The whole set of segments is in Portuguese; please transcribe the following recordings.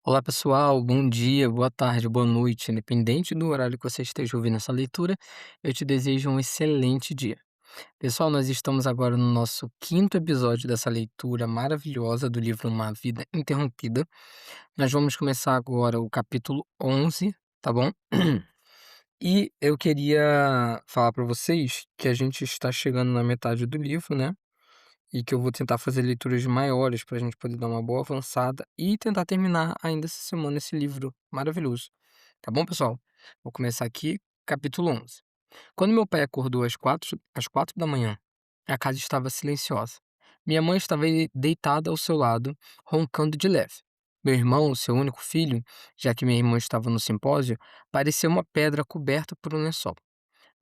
Olá pessoal, bom dia, boa tarde, boa noite, independente do horário que você esteja ouvindo essa leitura, eu te desejo um excelente dia. Pessoal, nós estamos agora no nosso quinto episódio dessa leitura maravilhosa do livro Uma Vida Interrompida. Nós vamos começar agora o capítulo 11, tá bom? E eu queria falar para vocês que a gente está chegando na metade do livro, né? E que eu vou tentar fazer leituras maiores para a gente poder dar uma boa avançada e tentar terminar ainda essa semana esse livro maravilhoso. Tá bom, pessoal? Vou começar aqui, capítulo 11. Quando meu pai acordou às quatro da manhã, a casa estava silenciosa. Minha mãe estava deitada ao seu lado, roncando de leve. Meu irmão, seu único filho, já que minha irmã estava no simpósio, parecia uma pedra coberta por um lençol.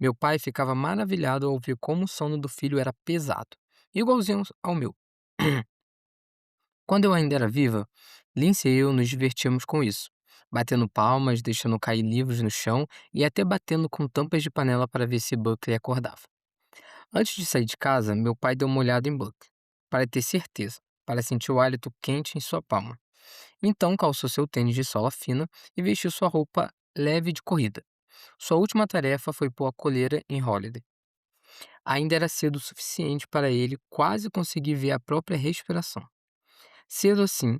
Meu pai ficava maravilhado ao ver como o sono do filho era pesado, igualzinho ao meu. Quando eu ainda era viva, Lindsay e eu nos divertíamos com isso, batendo palmas, deixando cair livros no chão e até batendo com tampas de panela para ver se Buckley acordava. Antes de sair de casa, meu pai deu uma olhada em Buckley, para ter certeza, para sentir o hálito quente em sua palma. Então calçou seu tênis de sola fina e vestiu sua roupa leve de corrida. Sua última tarefa foi pôr a coleira em Holiday. Ainda era cedo o suficiente para ele quase conseguir ver a própria respiração. Cedo assim,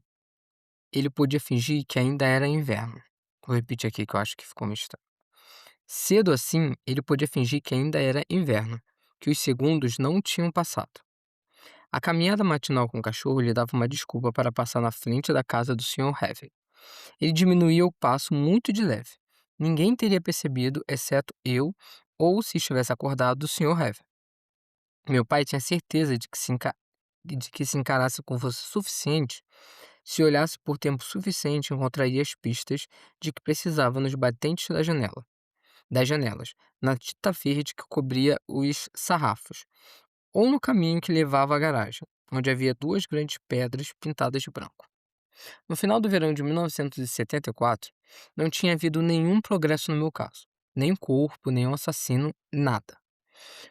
ele podia fingir que ainda era inverno. Vou repetir aqui que eu acho que ficou meio estranho. Cedo assim, ele podia fingir que ainda era inverno, que os segundos não tinham passado. A caminhada matinal com o cachorro lhe dava uma desculpa para passar na frente da casa do Sr. Heavy. Ele diminuía o passo muito de leve. Ninguém teria percebido, exceto eu, ou se estivesse acordado, do Sr. Heavy. Meu pai tinha certeza de que se encarasse com força suficiente, se olhasse por tempo suficiente, encontraria as pistas de que precisava nos batentes das janelas, na tinta verde que cobria os sarrafos, ou no caminho que levava à garagem, onde havia duas grandes pedras pintadas de branco. No final do verão de 1974, não tinha havido nenhum progresso no meu caso. Nem corpo, nem um assassino, nada.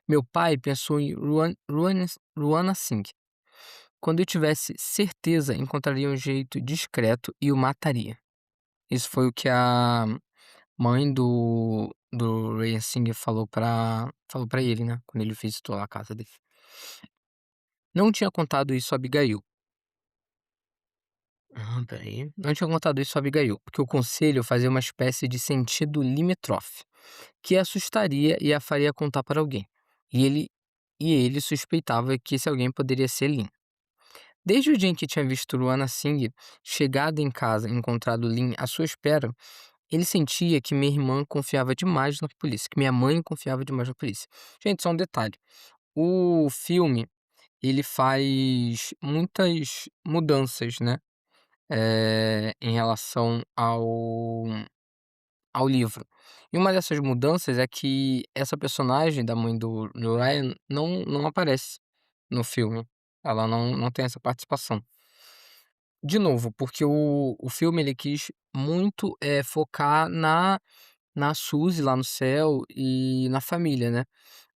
Meu pai pensou em Ruana Singh. Quando eu tivesse certeza, encontraria um jeito discreto e o mataria. Isso foi o que a mãe do Ryan Singh falou pra ele, né? Quando ele visitou lá a casa dele. Não tinha contado isso a Abigail. Peraí. Não tinha contado isso a Abigail, porque o conselho fazia uma espécie de sentido limítrofe, que a assustaria e a faria contar para alguém. E ele suspeitava que esse alguém poderia ser Lin. Desde o dia em que tinha visto Luana Singh chegado em casa e encontrado Lin à sua espera, ele sentia que minha irmã confiava demais na polícia, que minha mãe confiava demais na polícia. Gente, só um detalhe. O filme, ele faz muitas mudanças, né, em relação ao livro. E uma dessas mudanças é que essa personagem da mãe do Ryan não aparece no filme. Ela não tem essa participação. De novo, porque o filme ele quis muito, focar na Suzy lá no céu e na família, né.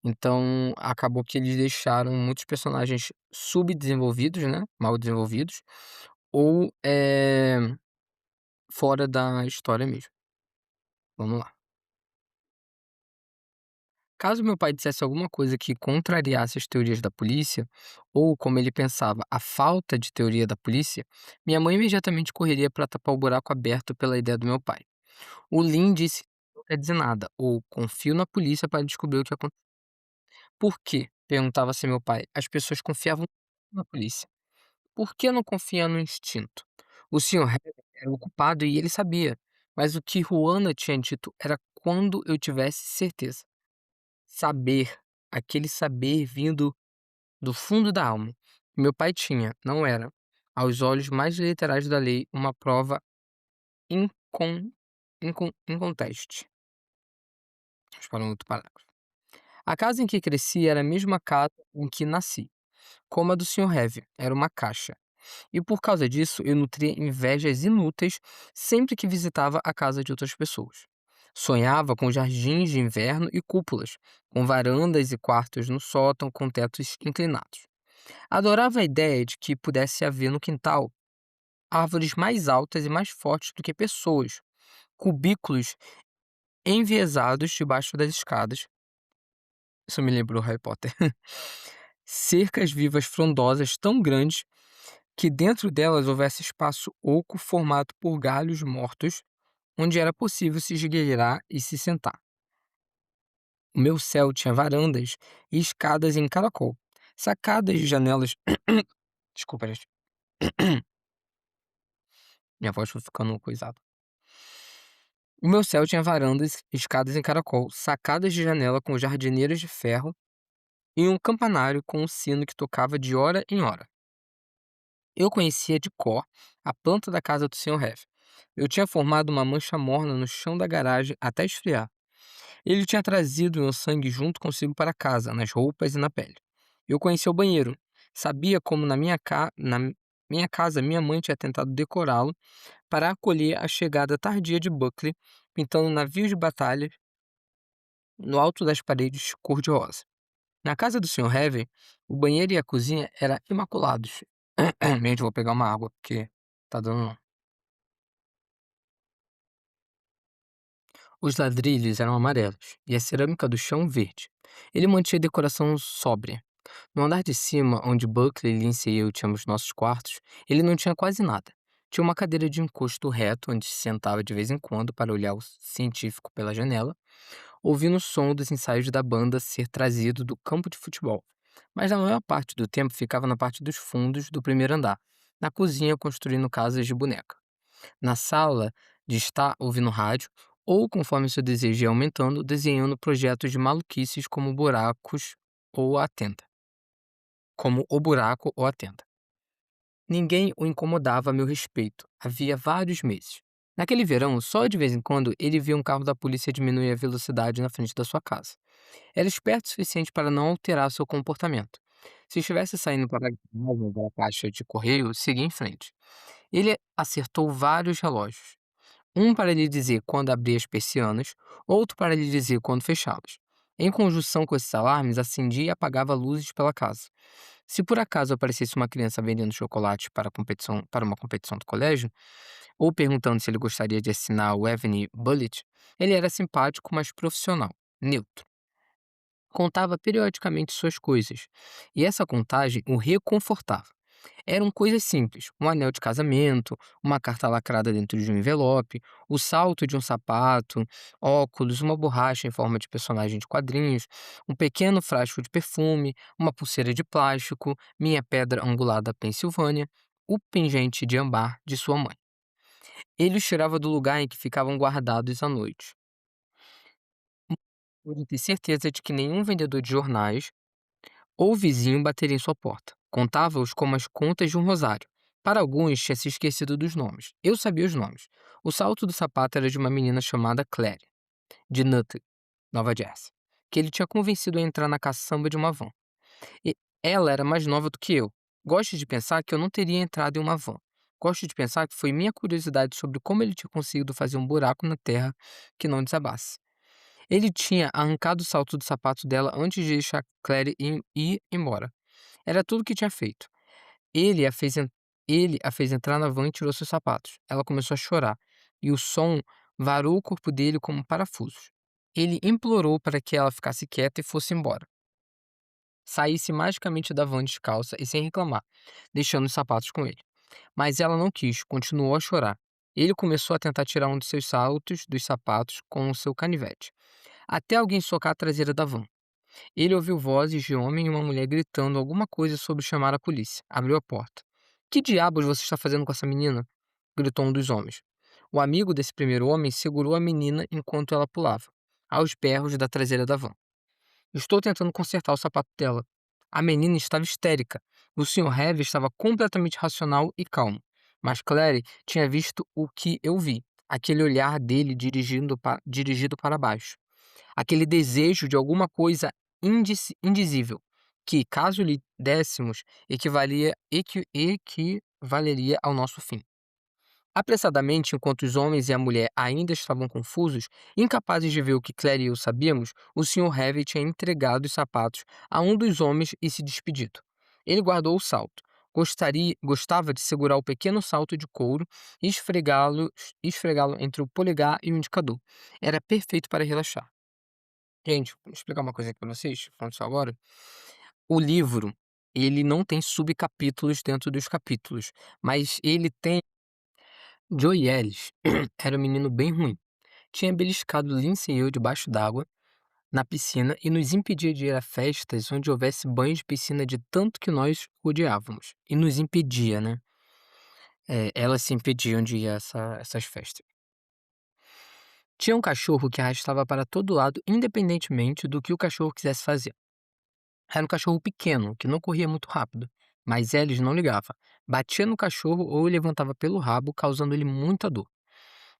Então acabou que eles deixaram muitos personagens subdesenvolvidos, né, mal desenvolvidos, ou, fora da história mesmo. Vamos lá. Caso meu pai dissesse alguma coisa que contrariasse as teorias da polícia, ou como ele pensava, a falta de teoria da polícia, minha mãe imediatamente correria para tapar o buraco aberto pela ideia do meu pai. O Lin disse: "Não quer dizer nada", ou "Confio na polícia para descobrir o que aconteceu". "Por quê?", perguntava-se meu pai. "As pessoas confiavam na polícia. Por que não confia no instinto?". O senhor Heather era o culpado e ele sabia, mas o que Juana tinha dito era quando eu tivesse certeza. Saber, aquele saber vindo do fundo da alma. Meu pai tinha, não era, aos olhos mais literais da lei, uma prova incon inconteste. Vamos para um outro parágrafo. A casa em que cresci era a mesma casa em que nasci, como a do Sr. Heavy, era uma caixa. E por causa disso, eu nutria invejas inúteis sempre que visitava a casa de outras pessoas. Sonhava com jardins de inverno e cúpulas, com varandas e quartos no sótão com tetos inclinados. Adorava a ideia de que pudesse haver no quintal árvores mais altas e mais fortes do que pessoas, cubículos enviesados debaixo das escadas. Isso me lembrou Harry Potter. Cercas vivas frondosas tão grandes que dentro delas houvesse espaço oco formado por galhos mortos, onde era possível se esgueirar e se sentar. O meu céu tinha varandas e escadas em caracol, sacadas de janelas. Desculpa, gente. Minha voz foi ficando coisada. O meu céu tinha varandas, escadas em caracol, sacadas de janela com jardineiras de ferro e um campanário com um sino que tocava de hora em hora. Eu conhecia de cor a planta da casa do Sr. Heath. Eu tinha formado uma mancha morna no chão da garagem até esfriar. Ele tinha trazido meu sangue junto consigo para casa, nas roupas e na pele. Eu conhecia o banheiro. Sabia como na minha casa minha mãe tinha tentado decorá-lo para acolher a chegada tardia de Buckley, pintando navios de batalha no alto das paredes cor-de-rosa. Na casa do Sr. Heavy, o banheiro e a cozinha eram imaculados. Gente, vou pegar uma água, porque tá dando não. Os ladrilhos eram amarelos e a cerâmica do chão verde. Ele mantinha a decoração sóbria. No andar de cima, onde Buckley, Lindsay e eu tínhamos nossos quartos, ele não tinha quase nada. Tinha uma cadeira de encosto reto onde se sentava de vez em quando para olhar o científico pela janela, ouvindo o som dos ensaios da banda ser trazido do campo de futebol. Mas na maior parte do tempo ficava na parte dos fundos do primeiro andar, na cozinha construindo casas de boneca. Na sala de estar ouvindo rádio, ou conforme seu desejo ia aumentando, desenhando projetos de maluquices como buracos ou a tenda. Como o buraco ou a tenda. Ninguém o incomodava a meu respeito, havia vários meses. Naquele verão, só de vez em quando, ele via um carro da polícia diminuir a velocidade na frente da sua casa. Era esperto o suficiente para não alterar seu comportamento. Se estivesse saindo para a garagem da caixa de correio, seguia em frente. Ele acertou vários relógios. Um para lhe dizer quando abrir as persianas, outro para lhe dizer quando fechá-las. Em conjunção com esses alarmes, acendia e apagava luzes pela casa. Se por acaso aparecesse uma criança vendendo chocolate para uma competição do colégio, ou perguntando se ele gostaria de assinar o Evening Bullet, ele era simpático, mas profissional, neutro. Contava periodicamente suas coisas, e essa contagem o reconfortava. Eram coisas simples: um anel de casamento, uma carta lacrada dentro de um envelope, o salto de um sapato, óculos, uma borracha em forma de personagem de quadrinhos, um pequeno frasco de perfume, uma pulseira de plástico, minha pedra angular da Pensilvânia, o pingente de ambar de sua mãe. Ele os tirava do lugar em que ficavam guardados à noite. Pude ter certeza de que nenhum vendedor de jornais ou vizinho bateria em sua porta. Contava-os como as contas de um rosário. Para alguns, tinha se esquecido dos nomes. Eu sabia os nomes. O salto do sapato era de uma menina chamada Claire, de Nutley, Nova Jersey, que ele tinha convencido a entrar na caçamba de uma van. E ela era mais nova do que eu. Gosto de pensar que eu não teria entrado em uma van. Gosto de pensar que foi minha curiosidade sobre como ele tinha conseguido fazer um buraco na terra que não desabasse. Ele tinha arrancado o salto do sapato dela antes de deixar Claire ir embora. Era tudo o que tinha feito. Ele a fez, en- ele a fez entrar na van e tirou seus sapatos. Ela começou a chorar, e o som varou o corpo dele como parafusos. Ele implorou para que ela ficasse quieta e fosse embora. Saísse magicamente da van descalça e sem reclamar, deixando os sapatos com ele. Mas ela não quis, continuou a chorar. Ele começou a tentar tirar um de seus saltos dos sapatos com o seu canivete, até alguém socar a traseira da van. Ele ouviu vozes de homem e uma mulher gritando alguma coisa sobre chamar a polícia. Abriu a porta. Que diabos você está fazendo com essa menina? Gritou um dos homens. O amigo desse primeiro homem segurou a menina enquanto ela pulava, aos berros da traseira da van. Estou tentando consertar o sapato dela. A menina estava histérica. O Sr. Heavy estava completamente racional e calmo. Mas Clary tinha visto o que eu vi. Aquele olhar dele dirigido para baixo. Aquele desejo de alguma coisa indizível, que, caso lhe dessemos, equivaleria ao nosso fim. Apressadamente, enquanto os homens e a mulher ainda estavam confusos, incapazes de ver o que Claire e eu sabíamos, o Sr. Heavy tinha entregado os sapatos a um dos homens e se despedido. Ele guardou o salto. Gostava de segurar o pequeno salto de couro e esfregá-lo entre o polegar e o indicador. Era perfeito para relaxar. Gente, vou explicar uma coisa aqui para vocês, falando isso agora. O livro, ele não tem subcapítulos dentro dos capítulos, mas ele tem. Joey Ellis era um menino bem ruim. Tinha beliscado Lindsay e eu debaixo d'água, na piscina, e nos impedia de ir a festas onde houvesse banho de piscina de tanto que nós odiávamos. E nos impedia, né? Elas se impediam de ir a essas festas. Tinha um cachorro que arrastava para todo lado, independentemente do que o cachorro quisesse fazer. Era um cachorro pequeno, que não corria muito rápido, mas Ellis não ligava. Batia no cachorro ou levantava pelo rabo, causando-lhe muita dor.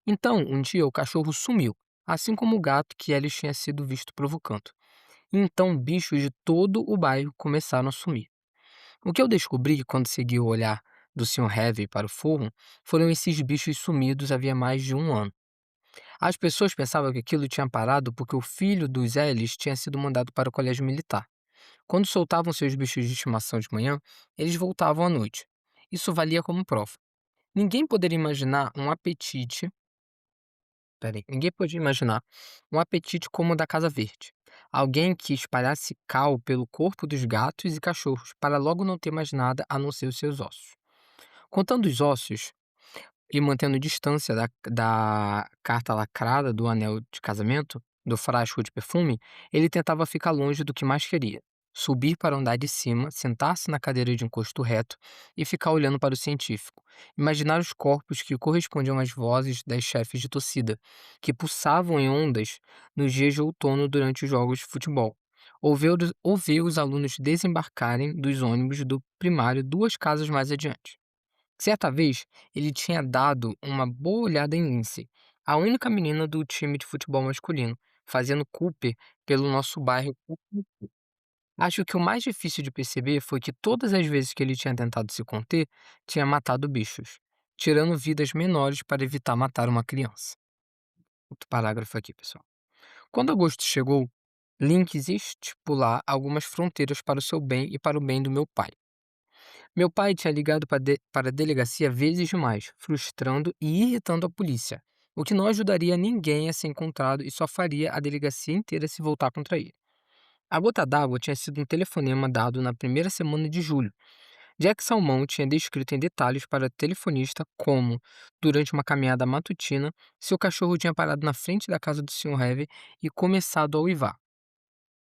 Então, um dia, o cachorro sumiu, assim como o gato que Ellis tinha sido visto provocando. Então, bichos de todo o bairro começaram a sumir. O que eu descobri quando segui o olhar do Sr. Heavy para o forro foram esses bichos sumidos havia mais de um ano. As pessoas pensavam que aquilo tinha parado porque o filho dos Ellis tinha sido mandado para o colégio militar. Quando soltavam seus bichos de estimação de manhã, eles voltavam à noite. Isso valia como prova. Ninguém poderia imaginar um apetite. Peraí, ninguém podia imaginar um apetite como o da Casa Verde. Alguém que espalhasse cal pelo corpo dos gatos e cachorros para logo não ter mais nada a não ser os seus ossos. Contando os ossos, e mantendo distância da carta lacrada do anel de casamento, do frasco de perfume, ele tentava ficar longe do que mais queria. Subir para o andar de cima, sentar-se na cadeira de encosto reto e ficar olhando para o científico. Imaginar os corpos que correspondiam às vozes das chefes de torcida, que pulsavam em ondas nos dias de outono durante os jogos de futebol. Ou ver os alunos desembarcarem dos ônibus do primário duas casas mais adiante. Certa vez, ele tinha dado uma boa olhada em Lindsay, a única menina do time de futebol masculino, fazendo Cooper pelo nosso bairro. Acho que o mais difícil de perceber foi que todas as vezes que ele tinha tentado se conter, tinha matado bichos, tirando vidas menores para evitar matar uma criança. Outro parágrafo aqui, pessoal. Quando agosto chegou, Link quis estipular algumas fronteiras para o seu bem e para o bem do meu pai. Meu pai tinha ligado para a delegacia vezes demais, frustrando e irritando a polícia, o que não ajudaria ninguém a ser encontrado e só faria a delegacia inteira se voltar contra ele. A gota d'água tinha sido um telefonema dado na primeira semana de julho. Jack Salmão tinha descrito em detalhes para o telefonista como, durante uma caminhada matutina, seu cachorro tinha parado na frente da casa do Sr. Heavy e começado a uivar.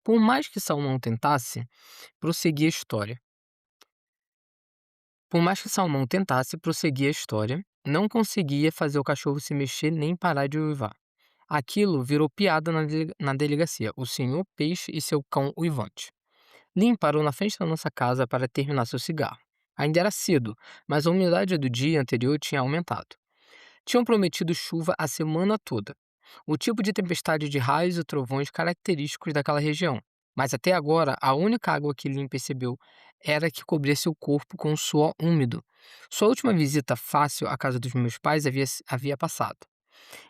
Por mais que Salmão tentasse, prosseguir a história. Por mais que Salmão tentasse prosseguir a história, não conseguia fazer o cachorro se mexer nem parar de uivar. Aquilo virou piada na delegacia, o senhor Peixe e seu cão uivante. Lin parou na frente da nossa casa para terminar seu cigarro. Ainda era cedo, mas a umidade do dia anterior tinha aumentado. Tinham prometido chuva a semana toda, o tipo de tempestade de raios e trovões característicos daquela região. Mas até agora, a única água que Lin percebeu era que cobria seu corpo com um suor úmido. Sua última visita fácil à casa dos meus pais havia passado.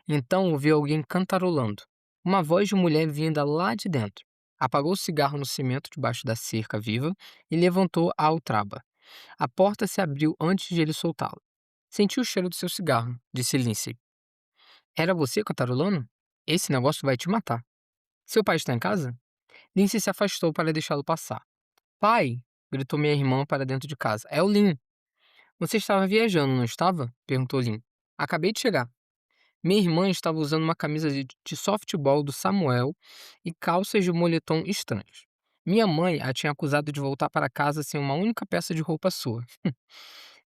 Então ouviu alguém cantarolando. Uma voz de mulher vinda lá de dentro. Apagou o cigarro no cimento debaixo da cerca viva e levantou a altraba. A porta se abriu antes de ele soltá-la. Senti o cheiro do seu cigarro, disse Lindsay. Era você cantarolando? Esse negócio vai te matar. Seu pai está em casa? Lindsay se afastou para deixá-lo passar. Pai! Gritou minha irmã para dentro de casa. É o Lin. Você estava viajando, não estava? Perguntou Lin. Acabei de chegar. Minha irmã estava usando uma camisa de softball do Samuel e calças de moletom estranhos. Minha mãe a tinha acusado de voltar para casa sem uma única peça de roupa sua.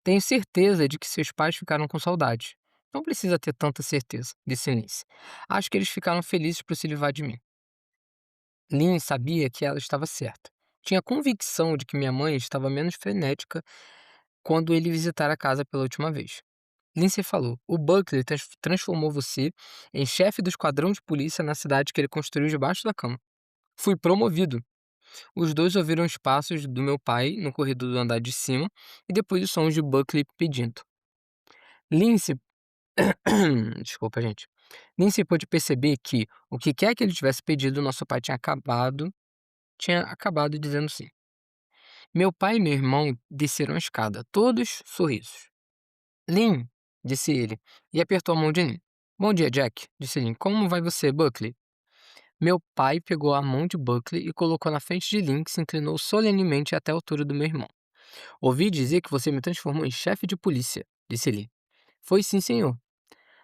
Tenho certeza de que seus pais ficaram com saudade. Não precisa ter tanta certeza, disse Lindsay. Acho que eles ficaram felizes por se livrar de mim. Lynn sabia que ela estava certa. Tinha convicção de que minha mãe estava menos frenética quando ele visitar a casa pela última vez. Lindsay falou: O Buckley transformou você em chefe do esquadrão de polícia na cidade que ele construiu debaixo da cama. Fui promovido. Os dois ouviram os passos do meu pai no corredor do andar de cima e depois os sons de Buckley pedindo. Lindsay. Desculpa, gente. Lindsay pôde perceber que, o que quer que ele tivesse pedido, nosso pai tinha acabado dizendo sim. Meu pai e meu irmão desceram a escada, todos sorrisos. Lin, disse ele, e apertou a mão de Lin. Bom dia, Jack, disse Lin. Como vai você, Buckley? Meu pai pegou a mão de Buckley e colocou na frente de Lin, que se inclinou solenemente até a altura do meu irmão. Ouvi dizer que você me transformou em chefe de polícia, disse Lin. Foi sim, senhor.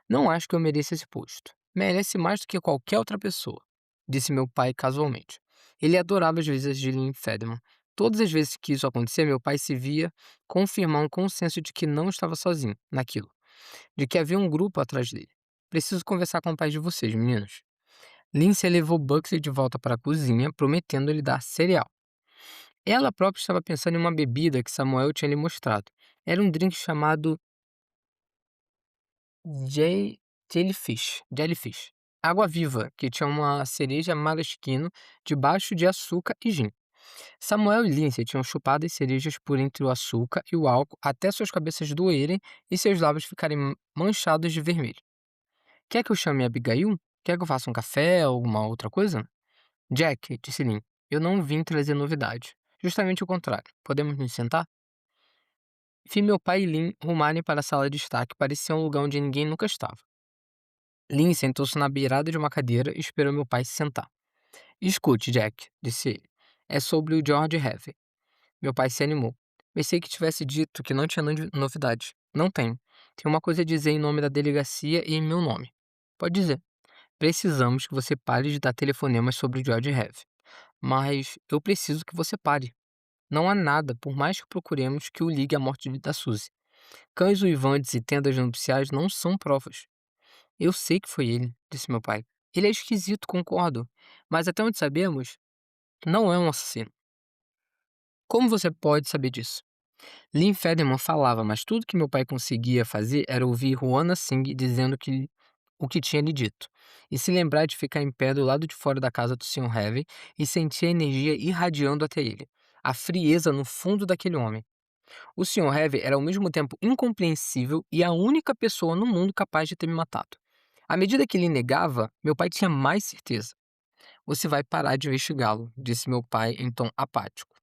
Não acho que eu mereça esse posto. Merece mais do que qualquer outra pessoa, disse meu pai casualmente. Ele adorava as visitas de Lynn Federman. Todas as vezes que isso acontecia, meu pai se via confirmar um consenso de que não estava sozinho naquilo, de que havia um grupo atrás dele. Preciso conversar com o pai de vocês, meninos. Lindsay levou Buxley de volta para a cozinha, prometendo lhe dar cereal. Ela própria estava pensando em uma bebida que Samuel tinha lhe mostrado. Era um drink chamado Jellyfish. Água viva, que tinha uma cereja maraschino debaixo de açúcar e gin. Samuel e Lindsay tinham chupado as cerejas por entre o açúcar e o álcool até suas cabeças doerem e seus lábios ficarem manchados de vermelho. Quer que eu chame a Abigail? Quer que eu faça um café ou alguma outra coisa? Jack, disse Lynn, eu não vim trazer novidade. Justamente o contrário. Podemos nos sentar? Vi meu pai e Lynn rumarem para a sala de estar, que parecia um lugar onde ninguém nunca estava. Lynn sentou-se na beirada de uma cadeira e esperou meu pai se sentar. Escute, Jack, disse ele. É sobre o George Heavy. Meu pai se animou. Pensei que tivesse dito que não tinha novidade. Não tenho. Tenho uma coisa a dizer em nome da delegacia e em meu nome. Pode dizer. Precisamos que você pare de dar telefonemas sobre o George Heavy. Mas eu preciso que você pare. Não há nada, por mais que procuremos, que o ligue à morte da Suzy. Cães uivantes e tendas nupciais não são provas. Eu sei que foi ele, disse meu pai. Ele é esquisito, concordo. Mas até onde sabemos, não é um assassino. Como você pode saber disso? Lynn Federman falava, mas tudo que meu pai conseguia fazer era ouvir Juana Singh dizendo o que tinha lhe dito, e se lembrar de ficar em pé do lado de fora da casa do Sr. Heavy e sentir a energia irradiando até ele, a frieza no fundo daquele homem. O Sr. Heavy era ao mesmo tempo incompreensível e a única pessoa no mundo capaz de ter me matado. À medida que ele negava, meu pai tinha mais certeza. Você vai parar de investigá-lo, disse meu pai em tom apático.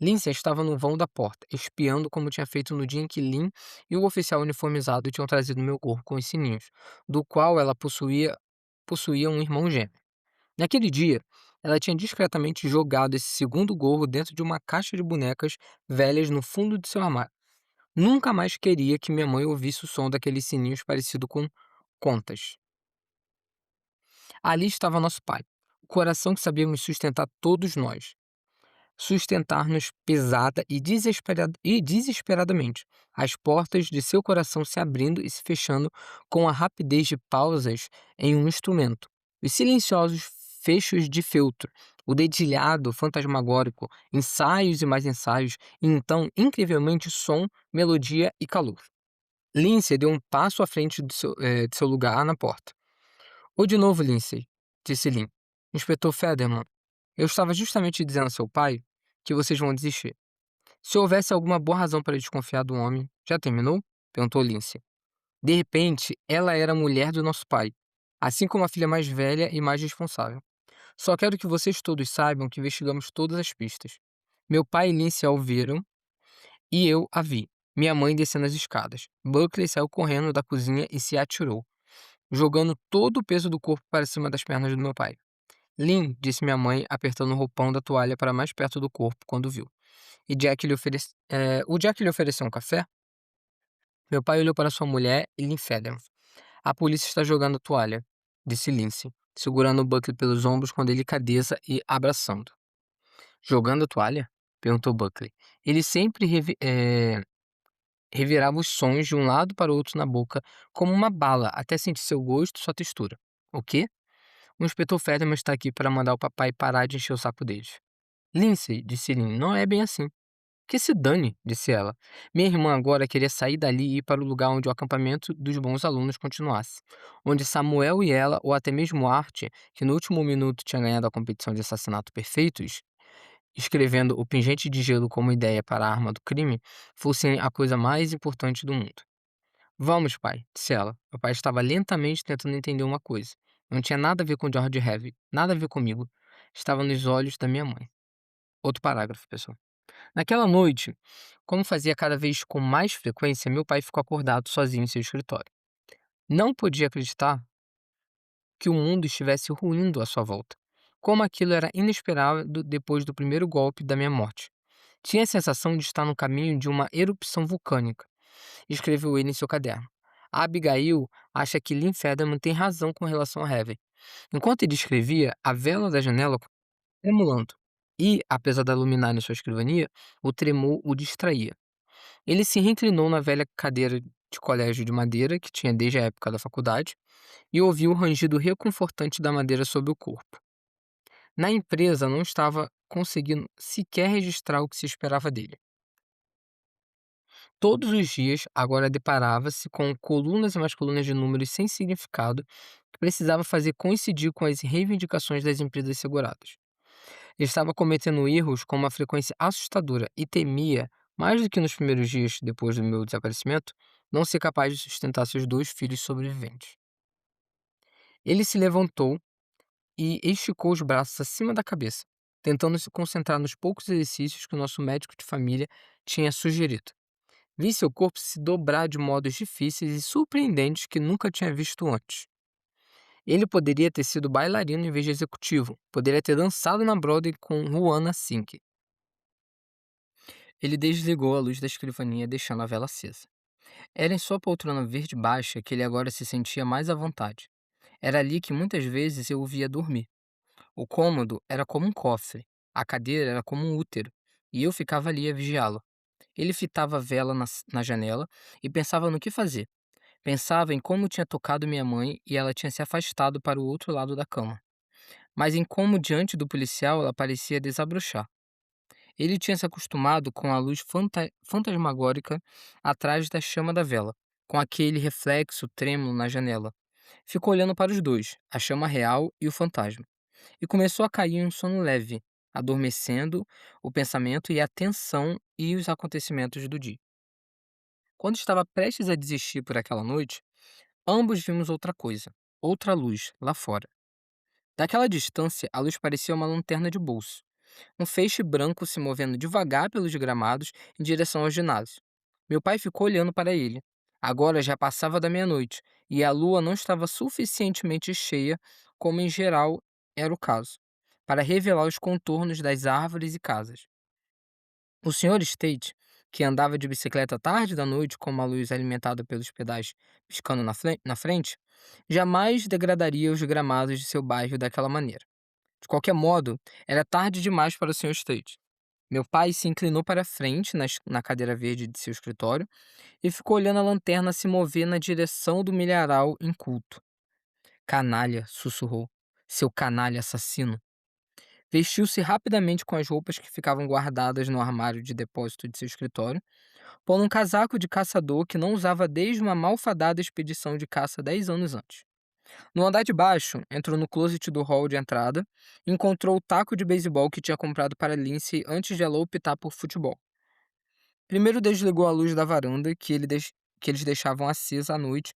Lindsay estava no vão da porta, espiando como tinha feito no dia em que Lynn e o oficial uniformizado tinham trazido meu corpo com os sininhos, do qual ela possuía um irmão gêmeo. Naquele dia, ela tinha discretamente jogado esse segundo gorro dentro de uma caixa de bonecas velhas no fundo de seu armário. Nunca mais queria que minha mãe ouvisse o som daqueles sininhos parecido com contas. Ali estava nosso pai, o coração que sabíamos sustentar todos nós. Sustentar-nos pesada e desesperadamente, as portas de seu coração se abrindo e se fechando com a rapidez de pausas em um instrumento, os silenciosos fechos de feltro, o dedilhado fantasmagórico, ensaios e mais ensaios, e então, incrivelmente, som, melodia e calor. Lindsay deu um passo à frente de seu lugar na porta. Ou de novo, Lindsay, disse Lynn. Inspetor Federman, eu estava justamente dizendo a seu pai que vocês vão desistir. Se houvesse alguma boa razão para desconfiar do homem, já terminou? Perguntou Lindsay. De repente, ela era a mulher do nosso pai, assim como a filha mais velha e mais responsável. Só quero que vocês todos saibam que investigamos todas as pistas. Meu pai e Lindsay a ouviram e eu a vi. Minha mãe descendo as escadas. Buckley saiu correndo da cozinha e se atirou, jogando todo o peso do corpo para cima das pernas do meu pai. Lynn, disse minha mãe, apertando o roupão da toalha para mais perto do corpo quando viu. E o Jack lhe ofereceu um café? Meu pai olhou para sua mulher e lhe fedem. A polícia está jogando a toalha, disse Lindsay, segurando o Buckley pelos ombros com delicadeza e abraçando. Jogando a toalha? Perguntou Buckley. Ele sempre revirava os sons de um lado para o outro na boca, como uma bala, até sentir seu gosto e sua textura. O quê? O inspetor Federman está aqui para mandar o papai parar de encher o saco deles. Lindsay, disse Lynn, não é bem assim. Que se dane, disse ela. Minha irmã agora queria sair dali e ir para o lugar onde o acampamento dos bons alunos continuasse. Onde Samuel e ela, ou até mesmo Art, que no último minuto tinha ganhado a competição de assassinato perfeitos, escrevendo o pingente de gelo como ideia para a arma do crime, fossem a coisa mais importante do mundo. Vamos, pai, disse ela. Meu pai estava lentamente tentando entender uma coisa. Não tinha nada a ver com George Heavy, nada a ver comigo. Estava nos olhos da minha mãe. Outro parágrafo, pessoal. Naquela noite, como fazia cada vez com mais frequência, meu pai ficou acordado sozinho em seu escritório. Não podia acreditar que o mundo estivesse ruindo à sua volta. Como aquilo era inesperado depois do primeiro golpe da minha morte. Tinha a sensação de estar no caminho de uma erupção vulcânica, escreveu ele em seu caderno. A Abigail acha que Lynn Federman tem razão com relação a Heaven. Enquanto ele escrevia, a vela da janela tremulando. E, apesar da luminária em sua escrivania, o tremor o distraía. Ele se reclinou na velha cadeira de colégio de madeira que tinha desde a época da faculdade e ouviu o rangido reconfortante da madeira sob o corpo. Na empresa não estava conseguindo sequer registrar o que se esperava dele. Todos os dias, agora deparava-se com colunas e mais colunas de números sem significado que precisava fazer coincidir com as reivindicações das empresas seguradas. Ele estava cometendo erros com uma frequência assustadora e temia, mais do que nos primeiros dias depois do meu desaparecimento, não ser capaz de sustentar seus dois filhos sobreviventes. Ele se levantou e esticou os braços acima da cabeça, tentando se concentrar nos poucos exercícios que o nosso médico de família tinha sugerido. Vi seu corpo se dobrar de modos difíceis e surpreendentes que nunca tinha visto antes. Ele poderia ter sido bailarino em vez de executivo, poderia ter dançado na Broadway com Juana Sink. Ele desligou a luz da escrivaninha, deixando a vela acesa. Era em sua poltrona verde baixa que ele agora se sentia mais à vontade. Era ali que muitas vezes eu o via dormir. O cômodo era como um cofre, a cadeira era como um útero, e eu ficava ali a vigiá-lo. Ele fitava a vela na janela e pensava no que fazer. Pensava em como tinha tocado minha mãe e ela tinha se afastado para o outro lado da cama. Mas em como, diante do policial, ela parecia desabrochar. Ele tinha se acostumado com a luz fantasmagórica atrás da chama da vela, com aquele reflexo trêmulo na janela. Ficou olhando para os dois, a chama real e o fantasma, e começou a cair em um sono leve, adormecendo o pensamento e a atenção e os acontecimentos do dia. Quando estava prestes a desistir por aquela noite, ambos vimos outra coisa, outra luz, lá fora. Daquela distância, a luz parecia uma lanterna de bolso. Um feixe branco se movendo devagar pelos gramados em direção ao ginásio. Meu pai ficou olhando para ele. Agora já passava da meia-noite e a lua não estava suficientemente cheia, como em geral era o caso, para revelar os contornos das árvores e casas. O Sr. State, que andava de bicicleta tarde da noite com uma luz alimentada pelos pedais piscando na frente, jamais degradaria os gramados de seu bairro daquela maneira. De qualquer modo, era tarde demais para o Sr. State. Meu pai se inclinou para a frente na cadeira verde de seu escritório e ficou olhando a lanterna se mover na direção do milharal inculto. Canalha, sussurrou. Seu canalha assassino. Vestiu-se rapidamente com as roupas que ficavam guardadas no armário de depósito de seu escritório, pondo um casaco de caçador que não usava desde uma malfadada expedição de caça 10 anos antes. No andar de baixo, entrou no closet do hall de entrada e encontrou o taco de beisebol que tinha comprado para Lindsay antes de ela optar por futebol. Primeiro desligou a luz da varanda que eles deixavam acesa a noite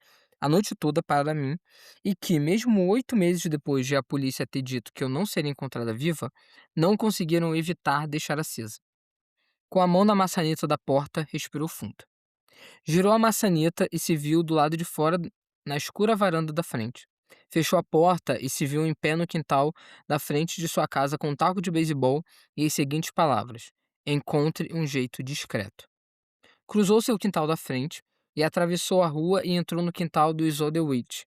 toda para mim, e que, mesmo 8 meses depois de a polícia ter dito que eu não seria encontrada viva, não conseguiram evitar deixar acesa. Com a mão na maçaneta da porta, respirou fundo. Girou a maçaneta e se viu do lado de fora, na escura varanda da frente. Fechou a porta e se viu em pé no quintal da frente de sua casa com um taco de beisebol e as seguintes palavras: encontre um jeito discreto. Cruzou seu quintal da frente e atravessou a rua e entrou no quintal do Isodewitch,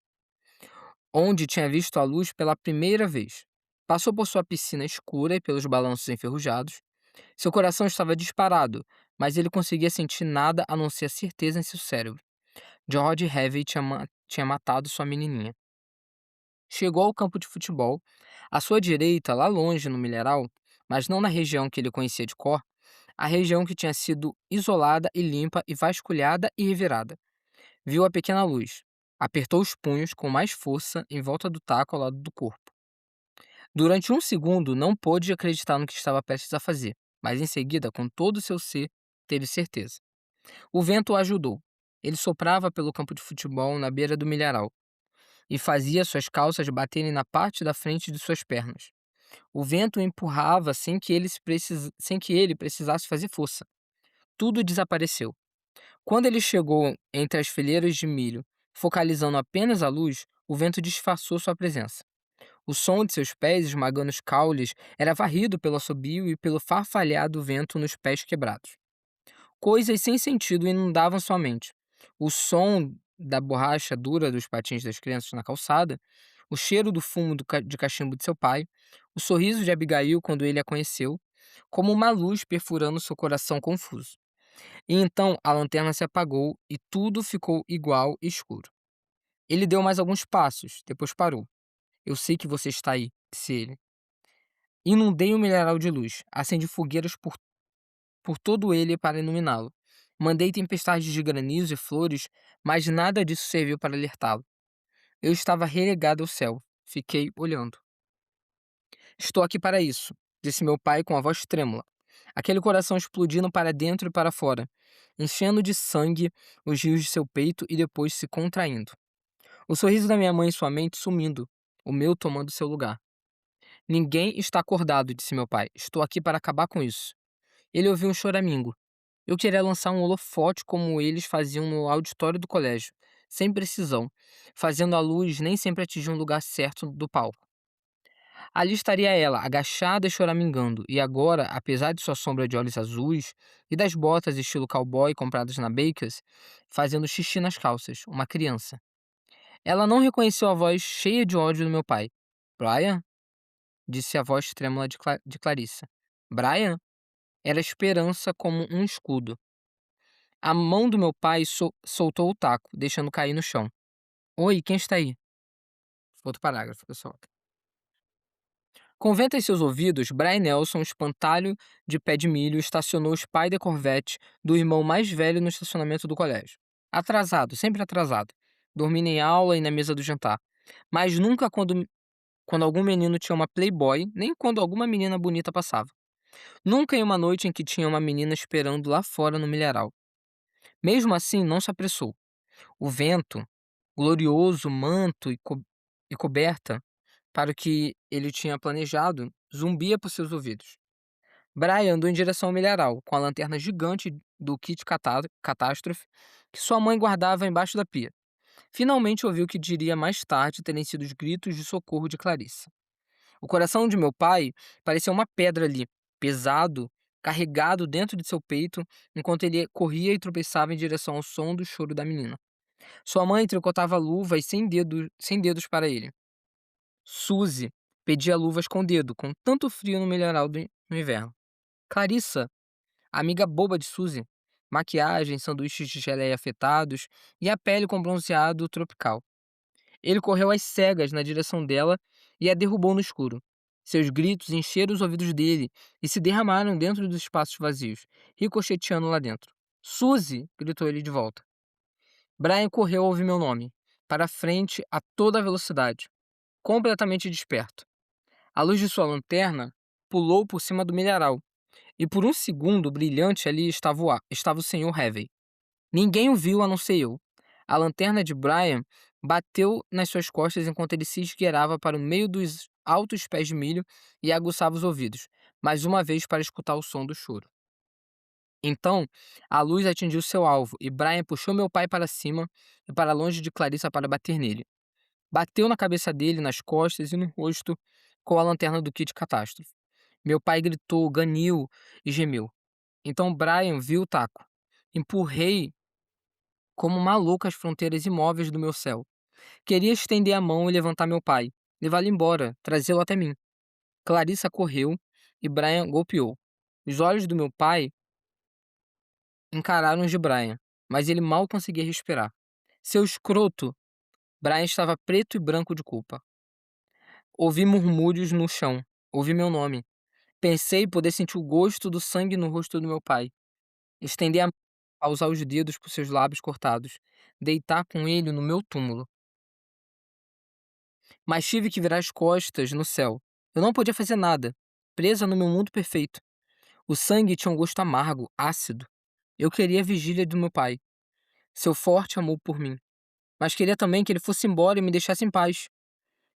onde tinha visto a luz pela primeira vez. Passou por sua piscina escura e pelos balanços enferrujados. Seu coração estava disparado, mas ele conseguia sentir nada a não ser a certeza em seu cérebro. George Harvey tinha matado sua menininha. Chegou ao campo de futebol. À sua direita, lá longe no milharal, mas não na região que ele conhecia de cor, a região que tinha sido isolada e limpa e vasculhada e revirada. Viu a pequena luz. Apertou os punhos com mais força em volta do taco ao lado do corpo. Durante um segundo, não pôde acreditar no que estava prestes a fazer, mas em seguida, com todo o seu ser, teve certeza. O vento o ajudou. Ele soprava pelo campo de futebol na beira do milharal e fazia suas calças baterem na parte da frente de suas pernas. O vento o empurrava sem que ele precisasse fazer força. Tudo desapareceu. Quando ele chegou entre as fileiras de milho, focalizando apenas a luz, o vento disfarçou sua presença. O som de seus pés esmagando os caules era varrido pelo assobio e pelo farfalhar do vento nos pés quebrados. Coisas sem sentido inundavam sua mente. O som da borracha dura dos patins das crianças na calçada, o cheiro do fumo de cachimbo de seu pai, o sorriso de Abigail quando ele a conheceu, como uma luz perfurando seu coração confuso. E então a lanterna se apagou e tudo ficou igual e escuro. Ele deu mais alguns passos, depois parou. Eu sei que você está aí, disse ele. Inundei o milharal de luz, acendi fogueiras por todo ele para iluminá-lo. Mandei tempestades de granizo e flores, mas nada disso serviu para alertá-lo. Eu estava relegado ao céu. Fiquei olhando. Estou aqui para isso, disse meu pai com a voz trêmula. Aquele coração explodindo para dentro e para fora, enchendo de sangue os rios de seu peito e depois se contraindo. O sorriso da minha mãe em sua mente sumindo, o meu tomando seu lugar. Ninguém está acordado, disse meu pai. Estou aqui para acabar com isso. Ele ouviu um choramingo. Eu queria lançar um holofote como eles faziam no auditório do colégio, sem precisão, fazendo a luz nem sempre atingir um lugar certo do palco. Ali estaria ela, agachada e choramingando, e agora, apesar de sua sombra de olhos azuis e das botas estilo cowboy compradas na Bakers, fazendo xixi nas calças, uma criança. Ela não reconheceu a voz cheia de ódio do meu pai. Brian? Disse a voz trêmula de Clarissa. Brian? Era esperança como um escudo. A mão do meu pai soltou o taco, deixando cair no chão. Oi, quem está aí? Outro parágrafo, pessoal. Com vento em seus ouvidos, Brian Nelson, espantalho de pé de milho, estacionou o Spider Corvette do irmão mais velho no estacionamento do colégio. Atrasado, sempre atrasado. Dormindo em aula e na mesa do jantar. Mas nunca quando algum menino tinha uma Playboy, nem quando alguma menina bonita passava. Nunca em uma noite em que tinha uma menina esperando lá fora no milharal. Mesmo assim, não se apressou. O vento, glorioso manto e coberta para o que ele tinha planejado, zumbia por seus ouvidos. Brian andou em direção ao milharal, com a lanterna gigante do kit catástrofe que sua mãe guardava embaixo da pia. Finalmente ouviu o que diria mais tarde terem sido os gritos de socorro de Clarissa. O coração de meu pai parecia uma pedra ali, pesado, carregado dentro de seu peito, enquanto ele corria e tropeçava em direção ao som do choro da menina. Sua mãe tricotava luvas sem dedos para ele. Suzy pedia luvas com dedo, com tanto frio no milharal no inverno. Clarissa, amiga boba de Suzy, maquiagem, sanduíches de geleia afetados e a pele com bronzeado tropical. Ele correu às cegas na direção dela e a derrubou no escuro. Seus gritos encheram os ouvidos dele e se derramaram dentro dos espaços vazios, ricocheteando lá dentro. Suzy! Gritou ele de volta. Brian correu ao ouvir meu nome, para frente a toda velocidade, completamente desperto. A luz de sua lanterna pulou por cima do milharal, e por um segundo brilhante ali estava o Sr. Heavey. Ninguém o viu a não ser eu. A lanterna de Brian bateu nas suas costas enquanto ele se esgueirava para o meio dos altos pés de milho e aguçava os ouvidos, mais uma vez para escutar o som do choro. Então, a luz atingiu seu alvo e Brian puxou meu pai para cima e para longe de Clarissa para bater nele. Bateu na cabeça dele, nas costas e no rosto com a lanterna do kit catástrofe. Meu pai gritou, ganiu e gemeu. Então Brian viu o taco. Empurrei como maluco as fronteiras imóveis do meu céu. Queria estender a mão e levantar meu pai, levá-lo embora, trazê-lo até mim. Clarissa correu e Brian golpeou. Os olhos do meu pai encararam os de Brian, mas ele mal conseguia respirar. Seu escroto! Brian estava preto e branco de culpa. Ouvi murmúrios no chão. Ouvi meu nome. Pensei poder sentir o gosto do sangue no rosto do meu pai. Estender a mão, pausar os dedos por seus lábios cortados. Deitar com ele no meu túmulo. Mas tive que virar as costas no céu. Eu não podia fazer nada. Presa no meu mundo perfeito. O sangue tinha um gosto amargo, ácido. Eu queria a vigília do meu pai. Seu forte amor por mim. Mas queria também que ele fosse embora e me deixasse em paz.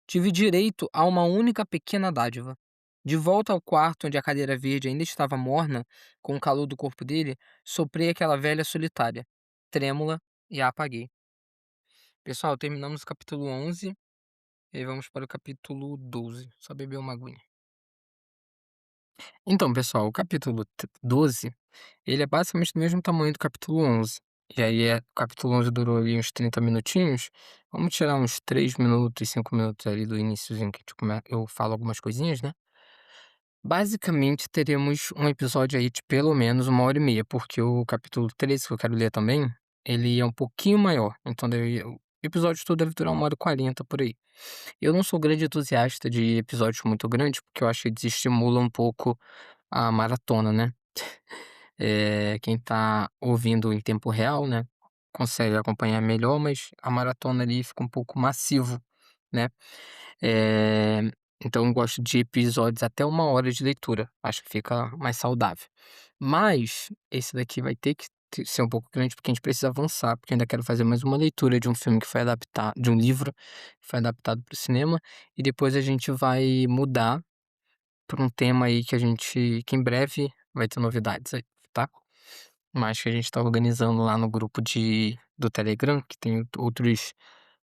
Tive direito a uma única pequena dádiva. De volta ao quarto onde a cadeira verde ainda estava morna, com o calor do corpo dele, soprei aquela velha solitária, trêmula, e a apaguei. Pessoal, terminamos o capítulo 11 e aí vamos para o capítulo 12. Só beber uma aguinha. Então, pessoal, o capítulo 12, ele é basicamente do mesmo tamanho do capítulo 11. E aí, o capítulo 11 durou ali uns 30 minutinhos. Vamos tirar uns 3 minutos, 5 minutos ali do iniciozinho que a gente eu falo algumas coisinhas, né? Basicamente, teremos um episódio aí de pelo menos 1h30, porque o capítulo 13, que eu quero ler também, ele é um pouquinho maior. Então, o episódio todo deve durar 1h40 por aí. Eu não sou grande entusiasta de episódios muito grandes, porque eu acho que desestimula um pouco a maratona, né? Quem tá ouvindo em tempo real, né, consegue acompanhar melhor, mas a maratona ali fica um pouco massivo, né? Eh, então eu gosto de episódios até 1 hora de leitura, acho que fica mais saudável. Mas esse daqui vai ter que ser um pouco grande, porque a gente precisa avançar, porque eu ainda quero fazer mais uma leitura de um filme que foi adaptado, de um livro que foi adaptado para o cinema, e depois a gente vai mudar para um tema aí que em breve vai ter novidades aí, tá? Mas que a gente tá organizando lá no grupo do Telegram, que tem outros,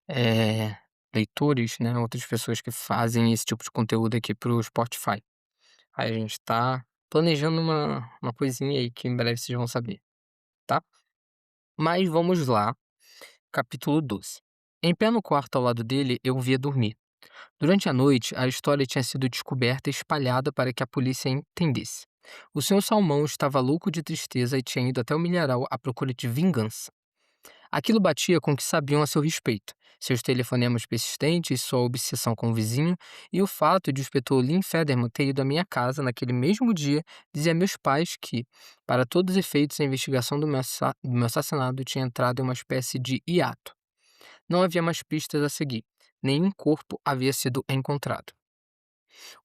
eh, leitores, né, outras pessoas que fazem esse tipo de conteúdo aqui para o Spotify. Aí a gente tá planejando uma coisinha aí que em breve vocês vão saber, tá? Mas vamos lá, capítulo 12. Em pé no quarto ao lado dele, eu o via dormir. Durante a noite, a história tinha sido descoberta e espalhada para que a polícia entendesse. O senhor Salmão estava louco de tristeza e tinha ido até o milharal à procura de vingança. Aquilo batia com o que sabiam a seu respeito, seus telefonemas persistentes, sua obsessão com o vizinho, e o fato de o inspetor Lynn Federman ter ido à minha casa naquele mesmo dia dizia a meus pais que, para todos os efeitos, a investigação do meu assassinato tinha entrado em uma espécie de hiato. Não havia mais pistas a seguir. Nenhum corpo havia sido encontrado.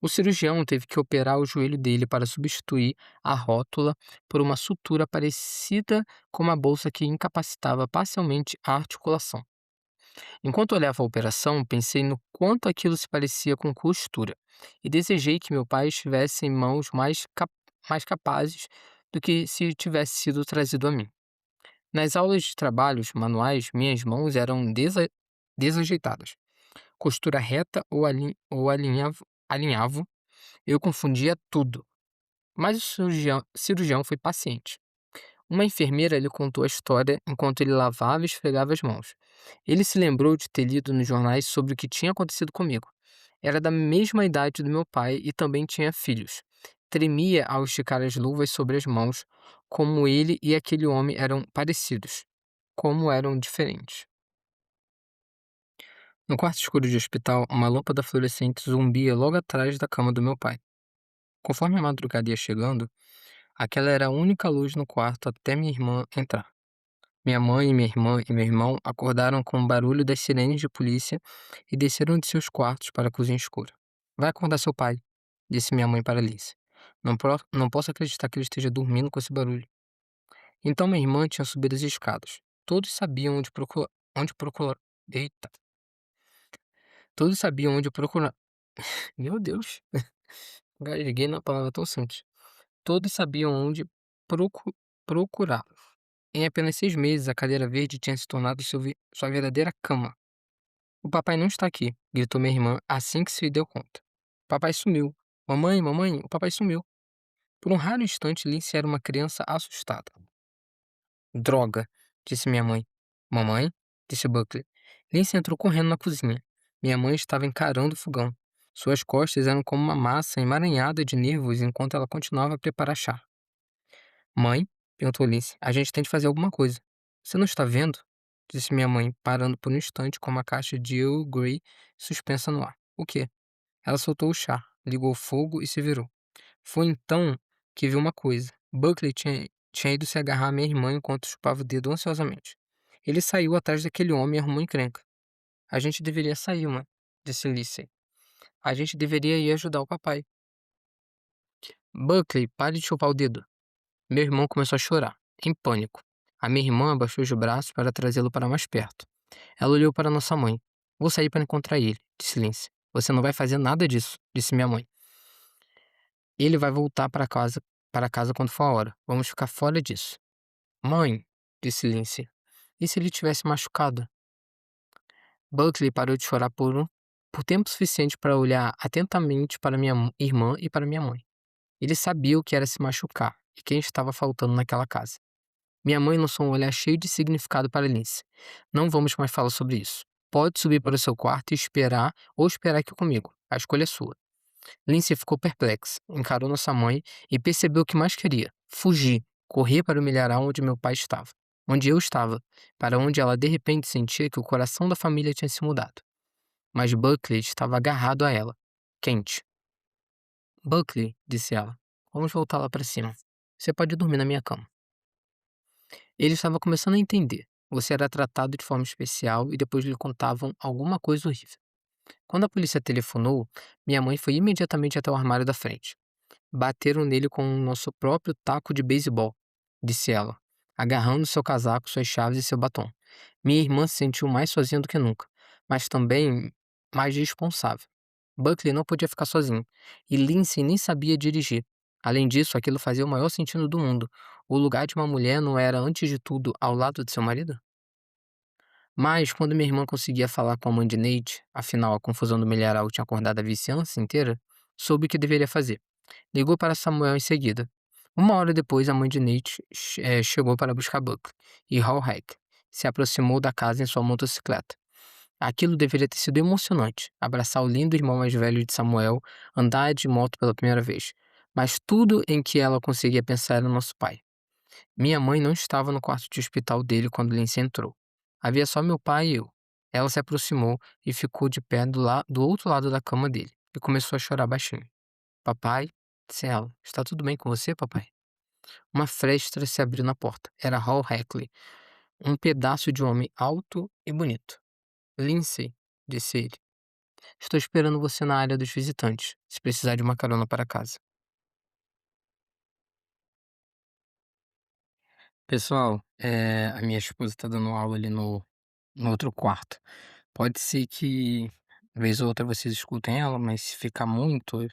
O cirurgião teve que operar o joelho dele para substituir a rótula por uma sutura parecida com uma bolsa que incapacitava parcialmente a articulação. Enquanto olhava a operação, pensei no quanto aquilo se parecia com costura e desejei que meu pai estivesse em mãos mais capazes do que se tivesse sido trazido a mim. Nas aulas de trabalhos manuais, minhas mãos eram desajeitadas. Costura reta ou alinhavo, eu confundia tudo. Mas o cirurgião foi paciente. Uma enfermeira lhe contou a história enquanto ele lavava e esfregava as mãos. Ele se lembrou de ter lido nos jornais sobre o que tinha acontecido comigo. Era da mesma idade do meu pai e também tinha filhos. Tremia ao esticar as luvas sobre as mãos, como ele e aquele homem eram parecidos, como eram diferentes. No quarto escuro de hospital, uma lâmpada fluorescente zumbia logo atrás da cama do meu pai. Conforme a madrugada ia chegando, aquela era a única luz no quarto até minha irmã entrar. Minha mãe, minha irmã e meu irmão acordaram com o barulho das sirenes de polícia e desceram de seus quartos para a cozinha escura. Vai acordar seu pai, disse minha mãe para Alice. Não posso acreditar que ele esteja dormindo com esse barulho. Então minha irmã tinha subido as escadas. Todos sabiam onde procurar. Eita! Todos sabiam onde procurar. Meu Deus! Gasguei na palavra tão simples. Todos sabiam onde procurá-lo. Em apenas 6 meses, a cadeira verde tinha se tornado sua verdadeira cama. O papai não está aqui, gritou minha irmã assim que se deu conta. Papai sumiu. Mamãe, mamãe, o papai sumiu. Por um raro instante, Lindsay era uma criança assustada. Droga, disse minha mãe. Mamãe, disse Buckley. Lindsay entrou correndo na cozinha. Minha mãe estava encarando o fogão. Suas costas eram como uma massa emaranhada de nervos enquanto ela continuava a preparar chá. Mãe, perguntou Lindsay, a gente tem de fazer alguma coisa. Você não está vendo? Disse minha mãe, parando por um instante com uma caixa de Earl Grey suspensa no ar. O quê? Ela soltou o chá, ligou o fogo e se virou. Foi então que viu uma coisa. Buckley tinha ido se agarrar à minha irmã enquanto chupava o dedo ansiosamente. Ele saiu atrás daquele homem e arrumou encrenca. A gente deveria sair, mãe, disse Lindsay. A gente deveria ir ajudar o papai. Buckley, pare de chupar o dedo. Meu irmão começou a chorar, em pânico. A minha irmã abaixou os braços para trazê-lo para mais perto. Ela olhou para nossa mãe. Vou sair para encontrar ele, disse Lindsay. Você não vai fazer nada disso, disse minha mãe. Ele vai voltar para casa quando for a hora. Vamos ficar fora disso. Mãe, disse Lindsay, e se ele tivesse machucado? Buckley parou de chorar por tempo suficiente para olhar atentamente para minha irmã e para minha mãe. Ele sabia o que era se machucar e quem estava faltando naquela casa. Minha mãe lançou um olhar cheio de significado para Lindsay. Não vamos mais falar sobre isso. Pode subir para o seu quarto e esperar ou esperar aqui comigo. A escolha é sua. Lindsay ficou perplexa, encarou nossa mãe e percebeu o que mais queria: fugir, correr para o milharal onde meu pai estava, onde eu estava, para onde ela de repente sentia que o coração da família tinha se mudado. Mas Buckley estava agarrado a ela, quente. Buckley, disse ela, vamos voltar lá para cima. Você pode dormir na minha cama. Ele estava começando a entender. Você era tratado de forma especial e depois lhe contavam alguma coisa horrível. Quando a polícia telefonou, minha mãe foi imediatamente até o armário da frente. Bateram nele com o nosso próprio taco de beisebol, disse ela, agarrando seu casaco, suas chaves e seu batom. Minha irmã se sentiu mais sozinha do que nunca, mas também mais responsável. Buckley não podia ficar sozinho, e Lindsay nem sabia dirigir. Além disso, aquilo fazia o maior sentido do mundo. O lugar de uma mulher não era, antes de tudo, ao lado de seu marido? Mas, quando minha irmã conseguia falar com a mãe de Nate, afinal a confusão do milharal tinha acordado a vizinhança inteira, soube o que deveria fazer. Ligou para Samuel em seguida. Uma hora depois, a mãe de Nate chegou para buscar Buck, e Hall Hack se aproximou da casa em sua motocicleta. Aquilo deveria ter sido emocionante, abraçar o lindo irmão mais velho de Samuel, andar de moto pela primeira vez. Mas tudo em que ela conseguia pensar era nosso pai. Minha mãe não estava no quarto de hospital dele quando Lindsay entrou. Havia só meu pai e eu. Ela se aproximou e ficou de pé do outro lado da cama dele e começou a chorar baixinho. Papai, disse ela, está tudo bem com você, papai? Uma fresta se abriu na porta. Era Hall Hackley, um pedaço de homem alto e bonito. Lindsay, disse ele, estou esperando você na área dos visitantes, se precisar de uma carona para casa. Pessoal, a minha esposa está dando aula ali no outro quarto. Pode ser que, vez ou outra, vocês escutem ela, mas se ficar muito,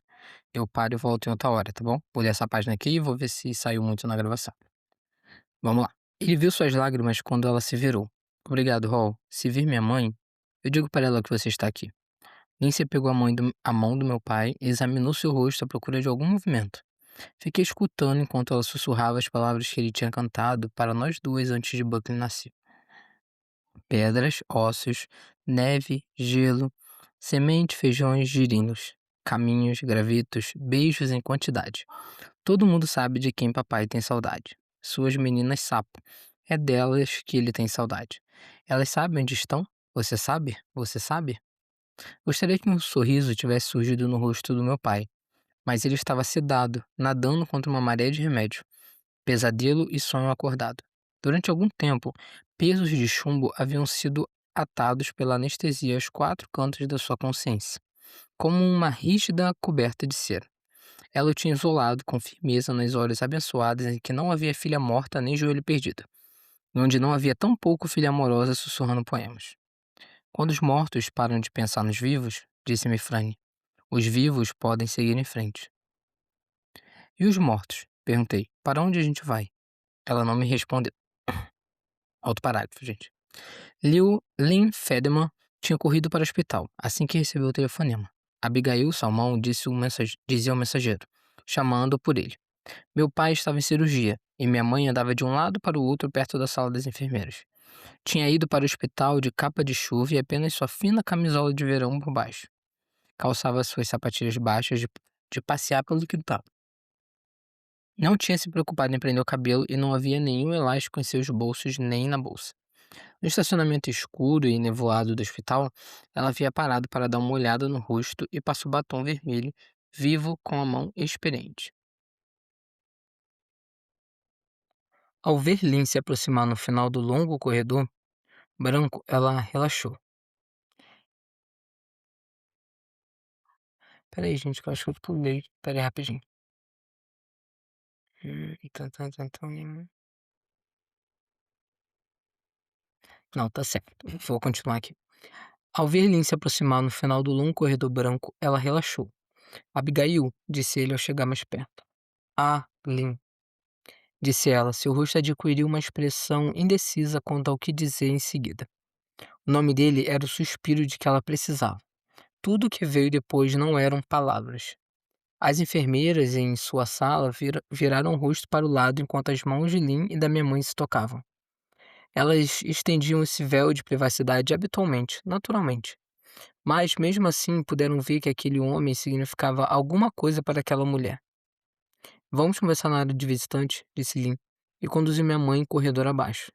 eu paro e volto em outra hora, tá bom? Vou ler essa página aqui e vou ver se saiu muito na gravação. Vamos lá. Ele viu suas lágrimas quando ela se virou. Obrigado, Hall. Se vir minha mãe, eu digo para ela que você está aqui. Lindsay pegou a mão do meu pai e examinou seu rosto à procura de algum movimento. Fiquei escutando enquanto ela sussurrava as palavras que ele tinha cantado para nós duas antes de Buckley nascer. Pedras, ossos, neve, gelo, semente, feijões, girinos, caminhos, gravetos, beijos em quantidade. Todo mundo sabe de quem papai tem saudade. Suas meninas sapo. É delas que ele tem saudade. Elas sabem onde estão? Você sabe? Você sabe? Gostaria que um sorriso tivesse surgido no rosto do meu pai, mas ele estava sedado, nadando contra uma maré de remédio, pesadelo e sonho acordado. Durante algum tempo, pesos de chumbo haviam sido atados pela anestesia aos quatro cantos da sua consciência, como uma rígida coberta de cera. Ela o tinha isolado com firmeza nas horas abençoadas em que não havia filha morta nem joelho perdido, e onde não havia tão pouco filha amorosa sussurrando poemas. Quando os mortos param de pensar nos vivos, disse-me Franny, os vivos podem seguir em frente. E os mortos? Perguntei. Para onde a gente vai? Ela não me respondeu. Alto parágrafo, gente. Lynn Federman tinha corrido para o hospital assim que recebeu o telefonema. Abigail Salmão dizia ao mensageiro, chamando por ele. Meu pai estava em cirurgia e minha mãe andava de um lado para o outro perto da sala das enfermeiras. Tinha ido para o hospital de capa de chuva e apenas sua fina camisola de verão por baixo. Calçava suas sapatilhas baixas de passear pelo quintal. Não tinha se preocupado em prender o cabelo e não havia nenhum elástico em seus bolsos nem na bolsa. No estacionamento escuro e nevoado do hospital, ela havia parado para dar uma olhada no rosto e passou batom vermelho, vivo com a mão experiente. Ao ver Lynn se aproximar no final do longo corredor branco, ela relaxou. Peraí, gente, que eu acho que eu pulei. Peraí, rapidinho. Tá, tá, tá, tá. Não, tá certo. Vou continuar aqui. Ao ver Lynn se aproximar no final do longo corredor branco, ela relaxou. Abigail, disse ele ao chegar mais perto. Ah, Lin, disse ela, seu rosto adquiriu uma expressão indecisa quanto ao que dizer em seguida. O nome dele era o suspiro de que ela precisava. Tudo o que veio depois não eram palavras. As enfermeiras em sua sala viraram o rosto para o lado enquanto as mãos de Lin e da minha mãe se tocavam. Elas estendiam esse véu de privacidade habitualmente, naturalmente. Mas, mesmo assim, puderam ver que aquele homem significava alguma coisa para aquela mulher. Vamos conversar na área de visitante, disse Lin, e conduziu minha mãe corredor abaixo.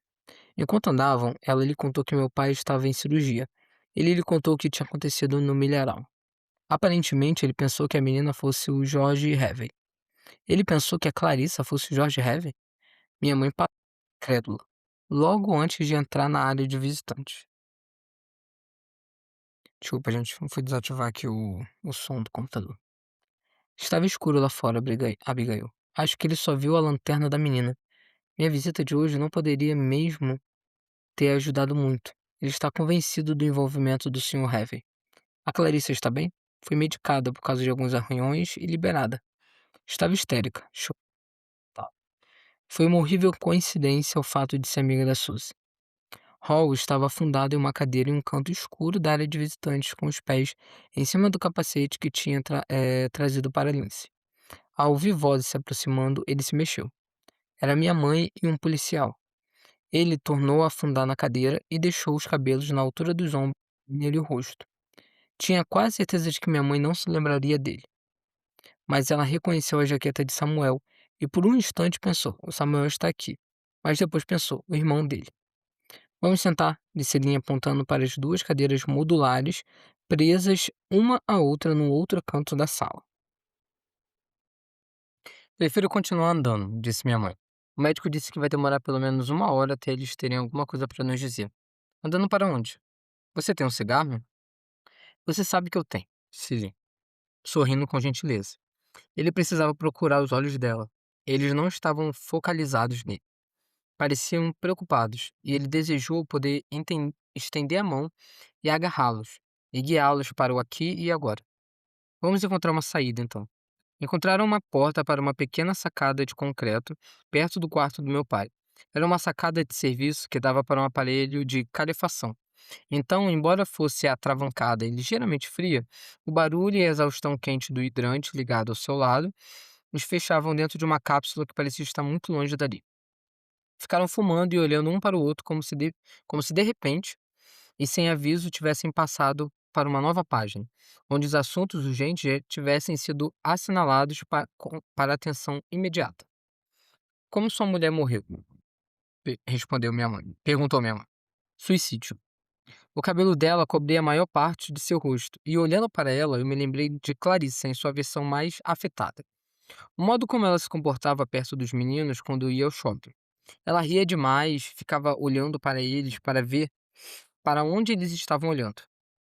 Enquanto andavam, ela lhe contou que meu pai estava em cirurgia. Ele lhe contou o que tinha acontecido no milharal. Aparentemente, ele pensou que a menina fosse o George Heavey. Ele pensou que a Clarissa fosse o George Heavey? Minha mãe parou, crédula, logo antes de entrar na área de visitantes. Desculpa, gente, fui desativar aqui o som do computador. Estava escuro lá fora, Abigail. Acho que ele só viu a lanterna da menina. Minha visita de hoje não poderia mesmo ter ajudado muito. Ele está convencido do envolvimento do Sr. Heavey. A Clarissa está bem? Foi medicada por causa de alguns arranhões e liberada. Estava histérica. Chorava. Foi uma horrível coincidência o fato de ser amiga da Suzy. Hall estava afundado em uma cadeira em um canto escuro da área de visitantes, com os pés em cima do capacete que tinha trazido para Lindsay. Ao ouvir vozes se aproximando, ele se mexeu. Era minha mãe e um policial. Ele tornou a afundar na cadeira e deixou os cabelos na altura dos ombros nele o rosto. Tinha quase certeza de que minha mãe não se lembraria dele, mas ela reconheceu a jaqueta de Samuel e por um instante pensou: o Samuel está aqui. Mas depois pensou: o irmão dele. Vamos sentar, disse Linha apontando para as duas cadeiras modulares presas uma à outra no outro canto da sala. Prefiro continuar andando, disse minha mãe. O médico disse que vai demorar pelo menos uma hora até eles terem alguma coisa para nos dizer. Andando para onde? Você tem um cigarro? Você sabe que eu tenho, disse Lin, sorrindo com gentileza. Ele precisava procurar os olhos dela. Eles não estavam focalizados nele. Pareciam preocupados, e ele desejou poder estender a mão e agarrá-los, e guiá-los para o aqui e agora. Vamos encontrar uma saída, então. Encontraram uma porta para uma pequena sacada de concreto, perto do quarto do meu pai. Era uma sacada de serviço que dava para um aparelho de calefação. Então, embora fosse atravancada e ligeiramente fria, o barulho e a exaustão quente do hidrante ligado ao seu lado os fechavam dentro de uma cápsula que parecia estar muito longe dali. Ficaram fumando e olhando um para o outro como se de repente, e sem aviso, tivessem passado para uma nova página, onde os assuntos urgentes já tivessem sido assinalados para atenção imediata. Como sua mulher morreu? Respondeu minha mãe. Perguntou minha mãe. Suicídio. O cabelo dela cobria a maior parte de seu rosto, e olhando para ela, eu me lembrei de Clarissa em sua versão mais afetada. O modo como ela se comportava perto dos meninos quando ia ao shopping. Ela ria demais, ficava olhando para eles para ver para onde eles estavam olhando.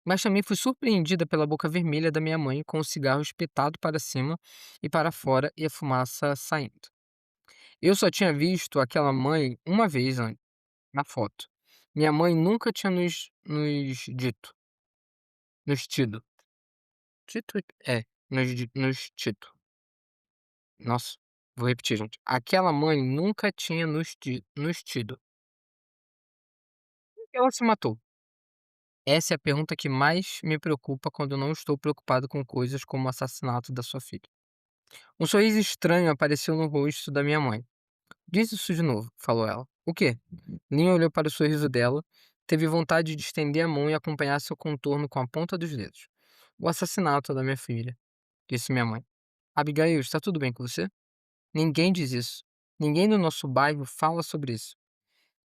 Mas também fui surpreendida pela boca vermelha da minha mãe com o cigarro espetado para cima e para fora e a fumaça saindo. Eu só tinha visto aquela mãe uma vez antes, na foto. Minha mãe nunca tinha nos tido. Dito, nos tido. Nossa, vou repetir, gente. Aquela mãe nunca tinha nos tido. Ela se matou. Essa é a pergunta que mais me preocupa quando eu não estou preocupado com coisas como o assassinato da sua filha. Um sorriso estranho apareceu no rosto da minha mãe. Diz isso de novo, falou ela. O quê? Ninha olhou para o sorriso dela, teve vontade de estender a mão e acompanhar seu contorno com a ponta dos dedos. O assassinato da minha filha, disse minha mãe. Abigail, está tudo bem com você? Ninguém diz isso. Ninguém no nosso bairro fala sobre isso.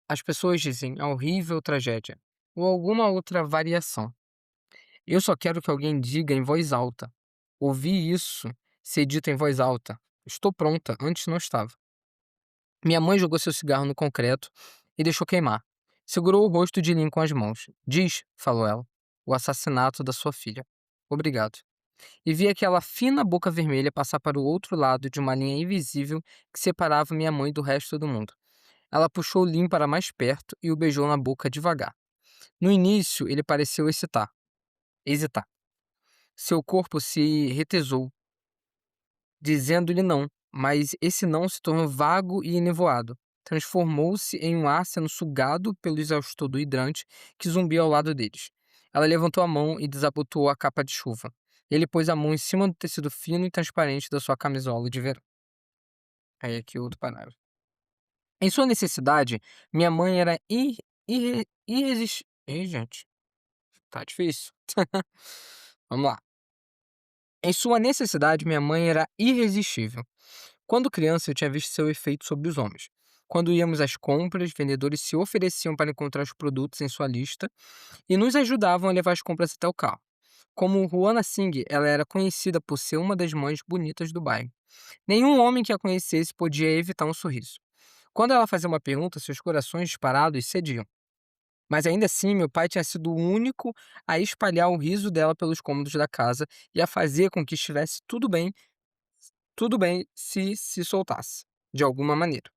As pessoas dizem a horrível tragédia ou alguma outra variação. Eu só quero que alguém diga em voz alta. Ouvi isso ser dito em voz alta. Estou pronta, antes não estava. Minha mãe jogou seu cigarro no concreto e deixou queimar. Segurou o rosto de Lin com as mãos. Diz, falou ela, o assassinato da sua filha. Obrigado. E vi aquela fina boca vermelha passar para o outro lado de uma linha invisível que separava minha mãe do resto do mundo. Ela puxou Lin para mais perto e o beijou na boca devagar. No início, ele pareceu hesitar. Seu corpo se retesou, dizendo-lhe não, mas esse não se tornou vago e enevoado. Transformou-se em um ar sendo sugado pelo exaustor do hidrante que zumbia ao lado deles. Ela levantou a mão e desabotoou a capa de chuva. Ele pôs a mão em cima do tecido fino e transparente da sua camisola de verão. Aí aqui outro parágrafo. Em sua necessidade, minha mãe era irresistível. Ih, gente, tá difícil. Vamos lá. Em sua necessidade, minha mãe era irresistível. Quando criança, eu tinha visto seu efeito sobre os homens. Quando íamos às compras, vendedores se ofereciam para encontrar os produtos em sua lista e nos ajudavam a levar as compras até o carro. Como Juana Singh, ela era conhecida por ser uma das mães bonitas do bairro. Nenhum homem que a conhecesse podia evitar um sorriso. Quando ela fazia uma pergunta, seus corações disparados cediam. Mas ainda assim, meu pai tinha sido o único a espalhar o riso dela pelos cômodos da casa e a fazer com que estivesse tudo bem se soltasse, de alguma maneira.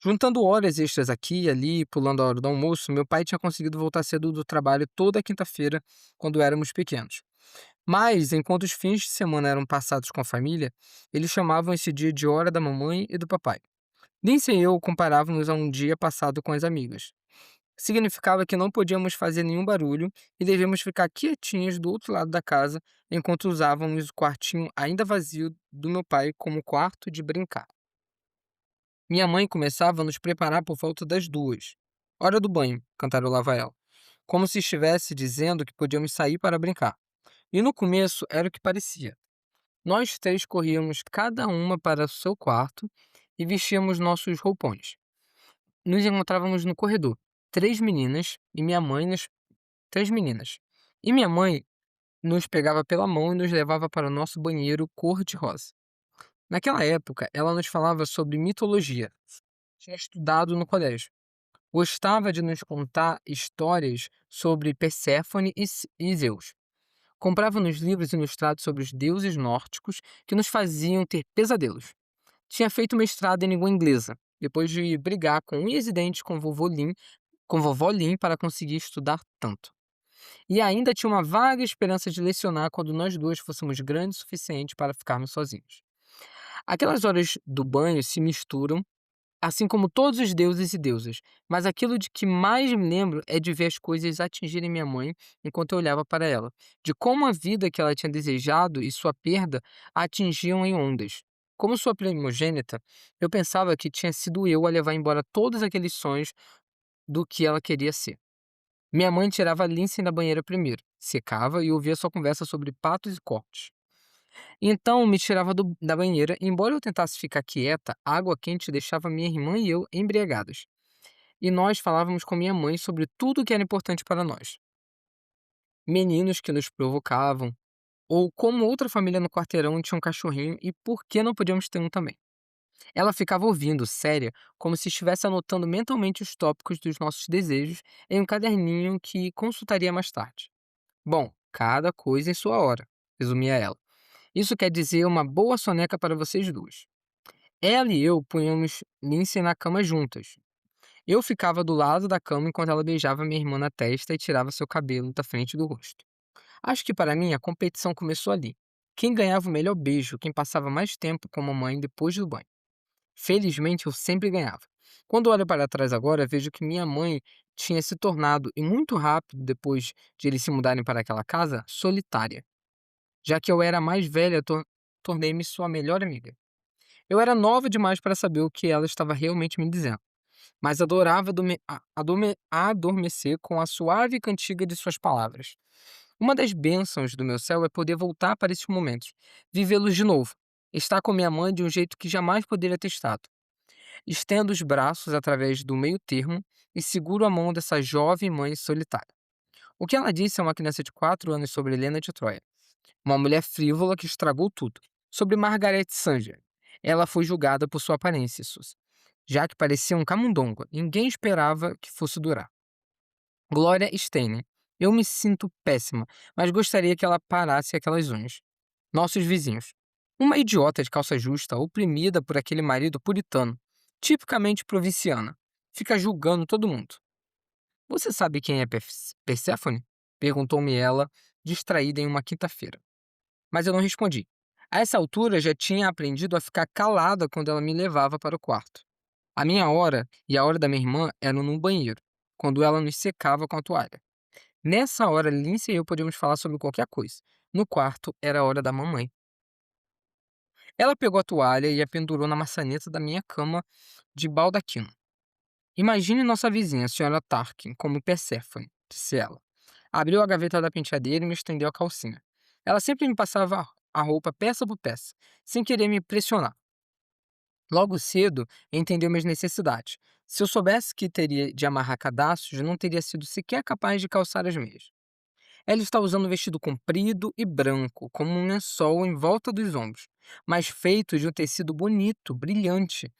Juntando horas extras aqui e ali, pulando a hora do almoço, meu pai tinha conseguido voltar cedo do trabalho toda quinta-feira quando éramos pequenos. Mas, enquanto os fins de semana eram passados com a família, eles chamavam esse dia de hora da mamãe e do papai. Lindsay e eu comparávamos a um dia passado com as amigas. Significava que não podíamos fazer nenhum barulho e devíamos ficar quietinhos do outro lado da casa enquanto usávamos o quartinho ainda vazio do meu pai como quarto de brincar. Minha mãe começava a nos preparar por volta das 2. Hora do banho, cantarolava ela, como se estivesse dizendo que podíamos sair para brincar. E no começo era o que parecia. Nós três corríamos cada uma para o seu quarto e vestíamos nossos roupões. Nos encontrávamos no corredor, três meninas e minha mãe nos três meninas. E minha mãe nos pegava pela mão e nos levava para o nosso banheiro cor-de-rosa. Naquela época, ela nos falava sobre mitologia. Tinha estudado no colégio. Gostava de nos contar histórias sobre Perséfone e Zeus. Comprava-nos livros ilustrados sobre os deuses nórdicos que nos faziam ter pesadelos. Tinha feito mestrado em língua inglesa, depois de brigar com unhas e dentes com vovó Lin para conseguir estudar tanto. E ainda tinha uma vaga esperança de lecionar quando nós duas fôssemos grandes o suficiente para ficarmos sozinhos. Aquelas horas do banho se misturam, assim como todos os deuses e deusas, mas aquilo de que mais me lembro é de ver as coisas atingirem minha mãe enquanto eu olhava para ela, de como a vida que ela tinha desejado e sua perda a atingiam em ondas. Como sua primogênita, eu pensava que tinha sido eu a levar embora todos aqueles sonhos do que ela queria ser. Minha mãe tirava a Lindsay da banheira primeiro, secava e ouvia sua conversa sobre patos e cortes. Então me tirava da banheira, e embora eu tentasse ficar quieta, a água quente deixava minha irmã e eu embriagados. E nós falávamos com minha mãe sobre tudo o que era importante para nós. Meninos que nos provocavam, ou como outra família no quarteirão tinha um cachorrinho e por que não podíamos ter um também. Ela ficava ouvindo, séria, como se estivesse anotando mentalmente os tópicos dos nossos desejos em um caderninho que consultaria mais tarde. Bom, cada coisa em sua hora, resumia ela. Isso quer dizer uma boa soneca para vocês duas. Ela e eu punhamos Lindsay na cama juntas. Eu ficava do lado da cama enquanto ela beijava minha irmã na testa e tirava seu cabelo da frente do rosto. Acho que para mim a competição começou ali. Quem ganhava o melhor beijo, quem passava mais tempo com a mamãe depois do banho. Felizmente eu sempre ganhava. Quando olho para trás agora, vejo que minha mãe tinha se tornado, e muito rápido depois de eles se mudarem para aquela casa, solitária. Já que eu era a mais velha, tornei-me sua melhor amiga. Eu era nova demais para saber o que ela estava realmente me dizendo, mas adorava adormecer com a suave cantiga de suas palavras. Uma das bênçãos do meu céu é poder voltar para esses momentos, vivê-los de novo. Estar com minha mãe de um jeito que jamais poderia ter estado. Estendo os braços através do meio termo e seguro a mão dessa jovem mãe solitária. O que ela disse a uma criança de 4 anos sobre Helena de Troia, uma mulher frívola que estragou tudo. Sobre Margaret Sanger, ela foi julgada por sua aparência, Suzy, já que parecia um camundongo. Ninguém esperava que fosse durar. Gloria Steinem. Eu me sinto péssima, mas gostaria que ela parasse aquelas unhas. Nossos vizinhos. Uma idiota de calça justa, oprimida por aquele marido puritano, tipicamente provinciana. Fica julgando todo mundo. Você sabe quem é Perséfone? Perguntou-me ela, distraída em uma quinta-feira. mas eu não respondi. A essa altura, já tinha aprendido a ficar calada quando ela me levava para o quarto. A minha hora e a hora da minha irmã eram no banheiro, quando ela nos secava com a toalha. Nessa hora, Lindsay e eu podíamos falar sobre qualquer coisa. No quarto, era a hora da mamãe. Ela pegou a toalha e a pendurou na maçaneta da minha cama de baldaquino. Imagine nossa vizinha, a senhora Tarkin, como Perséfone, disse ela. Abriu a gaveta da penteadeira e me estendeu a calcinha. Ela sempre me passava a roupa peça por peça, sem querer me pressionar. Logo cedo, entendeu minhas necessidades. Se eu soubesse que teria de amarrar cadastros, não teria sido sequer capaz de calçar as meias. Ela está usando um vestido comprido e branco, como um lençol em volta dos ombros, mas feito de um tecido bonito, brilhante,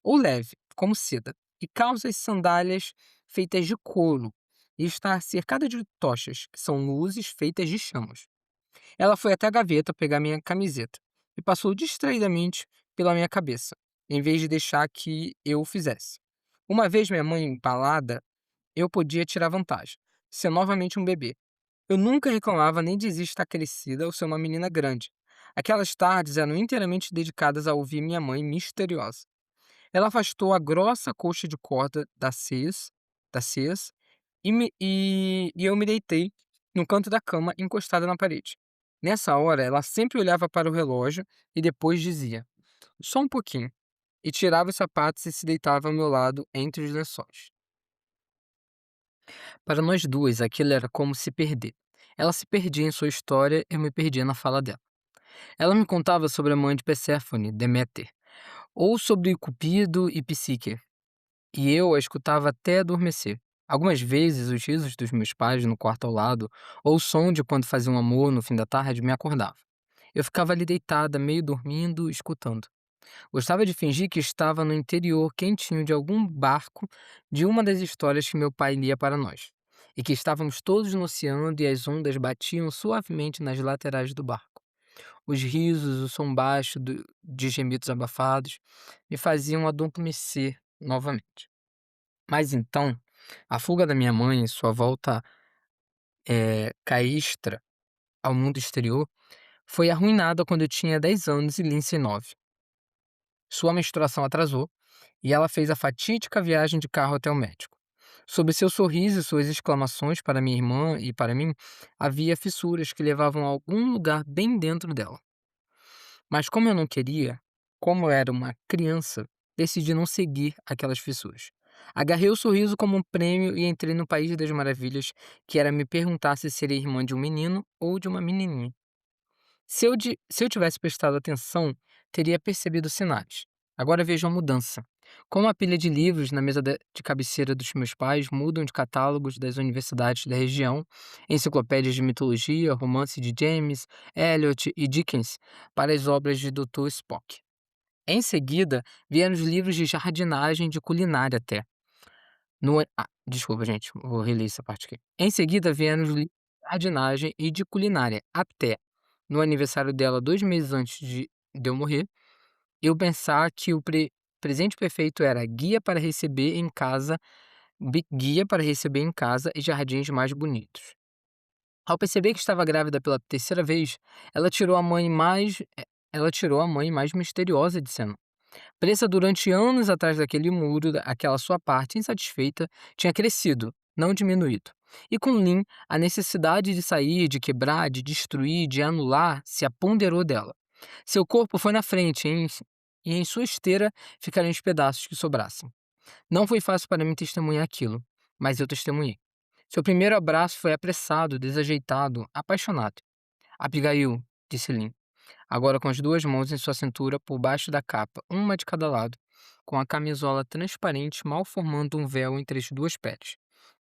ou leve, como seda, e calça e sandálias feitas de couro, e está cercada de tochas, que são luzes feitas de chamas. Ela foi até a gaveta pegar minha camiseta e passou distraidamente pela minha cabeça, em vez de deixar que eu o fizesse. Uma vez minha mãe embalada, eu podia tirar vantagem, ser novamente um bebê. Eu nunca reclamava nem dizia estar crescida ou ser uma menina grande. Aquelas tardes eram inteiramente dedicadas a ouvir minha mãe misteriosa. Ela afastou a grossa colcha de corda das ceias e eu me deitei no canto da cama, encostada na parede. Nessa hora, ela sempre olhava para o relógio e depois dizia: só um pouquinho, e tirava os sapatos e se deitava ao meu lado entre os lençóis. Para nós duas, aquilo era como se perder. Ela se perdia em sua história, eu me perdia na fala dela. Ela me contava sobre a mãe de Perséfone, Deméter, ou sobre Cupido e Psique, e eu a escutava até adormecer. Algumas vezes, os risos dos meus pais no quarto ao lado, ou o som de quando faziam amor no fim da tarde, me acordava. Eu ficava ali deitada, meio dormindo, escutando. Gostava de fingir que estava no interior quentinho de algum barco de uma das histórias que meu pai lia para nós, e que estávamos todos no oceano e as ondas batiam suavemente nas laterais do barco. Os risos, o som baixo de gemidos abafados me faziam adormecer novamente. Mas então, a fuga da minha mãe e sua volta caistra ao mundo exterior foi arruinada quando eu tinha 10 anos e Lindsay 9. Sua menstruação atrasou e ela fez a fatídica viagem de carro até o médico. Sob seu sorriso e suas exclamações para minha irmã e para mim, havia fissuras que levavam a algum lugar bem dentro dela. Mas como eu não queria, como eu era uma criança, decidi não seguir aquelas fissuras. Agarrei o sorriso como um prêmio e entrei no país das maravilhas, que era me perguntar se seria irmã de um menino ou de uma menininha. Se eu tivesse prestado atenção, teria percebido sinais. Agora vejo a mudança. Como a pilha de livros na mesa de cabeceira dos meus pais mudam de catálogos das universidades da região, enciclopédias de mitologia, romance de James, Eliot e Dickens, para as obras de Dr. Spock. Em seguida, vieram os livros de jardinagem e de culinária até. Desculpa, gente, vou reler essa parte aqui. Em seguida, vieram os livros de jardinagem e de culinária até, no aniversário dela 2 meses antes de eu morrer, eu pensar que o presente perfeito era guia para receber em casa e jardins mais bonitos. Ao perceber que estava grávida pela terceira vez, ela tirou a mãe mais ela tirou a mãe mais misteriosa de cena. Presa durante anos atrás daquele muro, aquela sua parte insatisfeita tinha crescido, não diminuído. E com Lin, a necessidade de sair, de quebrar, de destruir, de anular, se apoderou dela. Seu corpo foi na frente, e em sua esteira ficaram os pedaços que sobrassem. Não foi fácil para mim testemunhar aquilo, mas eu testemunhei. Seu primeiro abraço foi apressado, desajeitado, apaixonado. Abigail, disse Lin, agora com as duas mãos em sua cintura por baixo da capa, uma de cada lado, com a camisola transparente mal formando um véu entre as duas peles.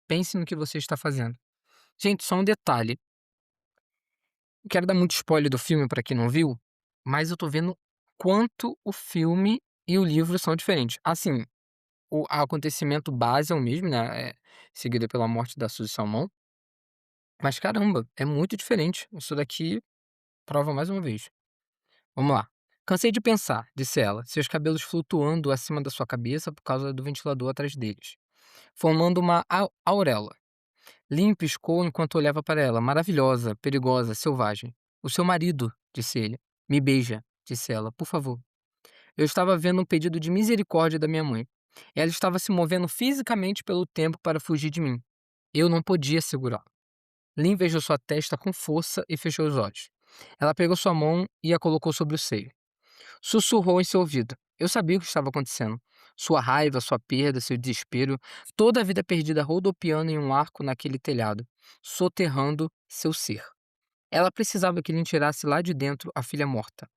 Pense no que você está fazendo. Gente, só um detalhe. Não quero dar muito spoiler do filme para quem não viu, mas eu tô vendo quanto o filme e o livro são diferentes. Assim, o acontecimento base é o mesmo, né? Seguido pela morte da Suzy Salmão. Mas caramba, é muito diferente. Isso daqui prova mais uma vez. Vamos lá. Cansei de pensar, disse ela, seus cabelos flutuando acima da sua cabeça por causa do ventilador atrás deles, formando uma auréola. Lynn piscou enquanto olhava para ela, maravilhosa, perigosa, selvagem. O seu marido, disse ele. Me beija, disse ela, por favor. Eu estava vendo um pedido de misericórdia da minha mãe. Ela estava se movendo fisicamente pelo tempo para fugir de mim. Eu não podia segurá-la. Lynn beijou sua testa com força e fechou os olhos. Ela pegou sua mão e a colocou sobre o seio. Sussurrou em seu ouvido. Eu sabia o que estava acontecendo. Sua raiva, sua perda, seu desespero, toda a vida perdida rodopiando em um arco naquele telhado, soterrando seu ser. Ela precisava que ele tirasse lá de dentro a filha morta.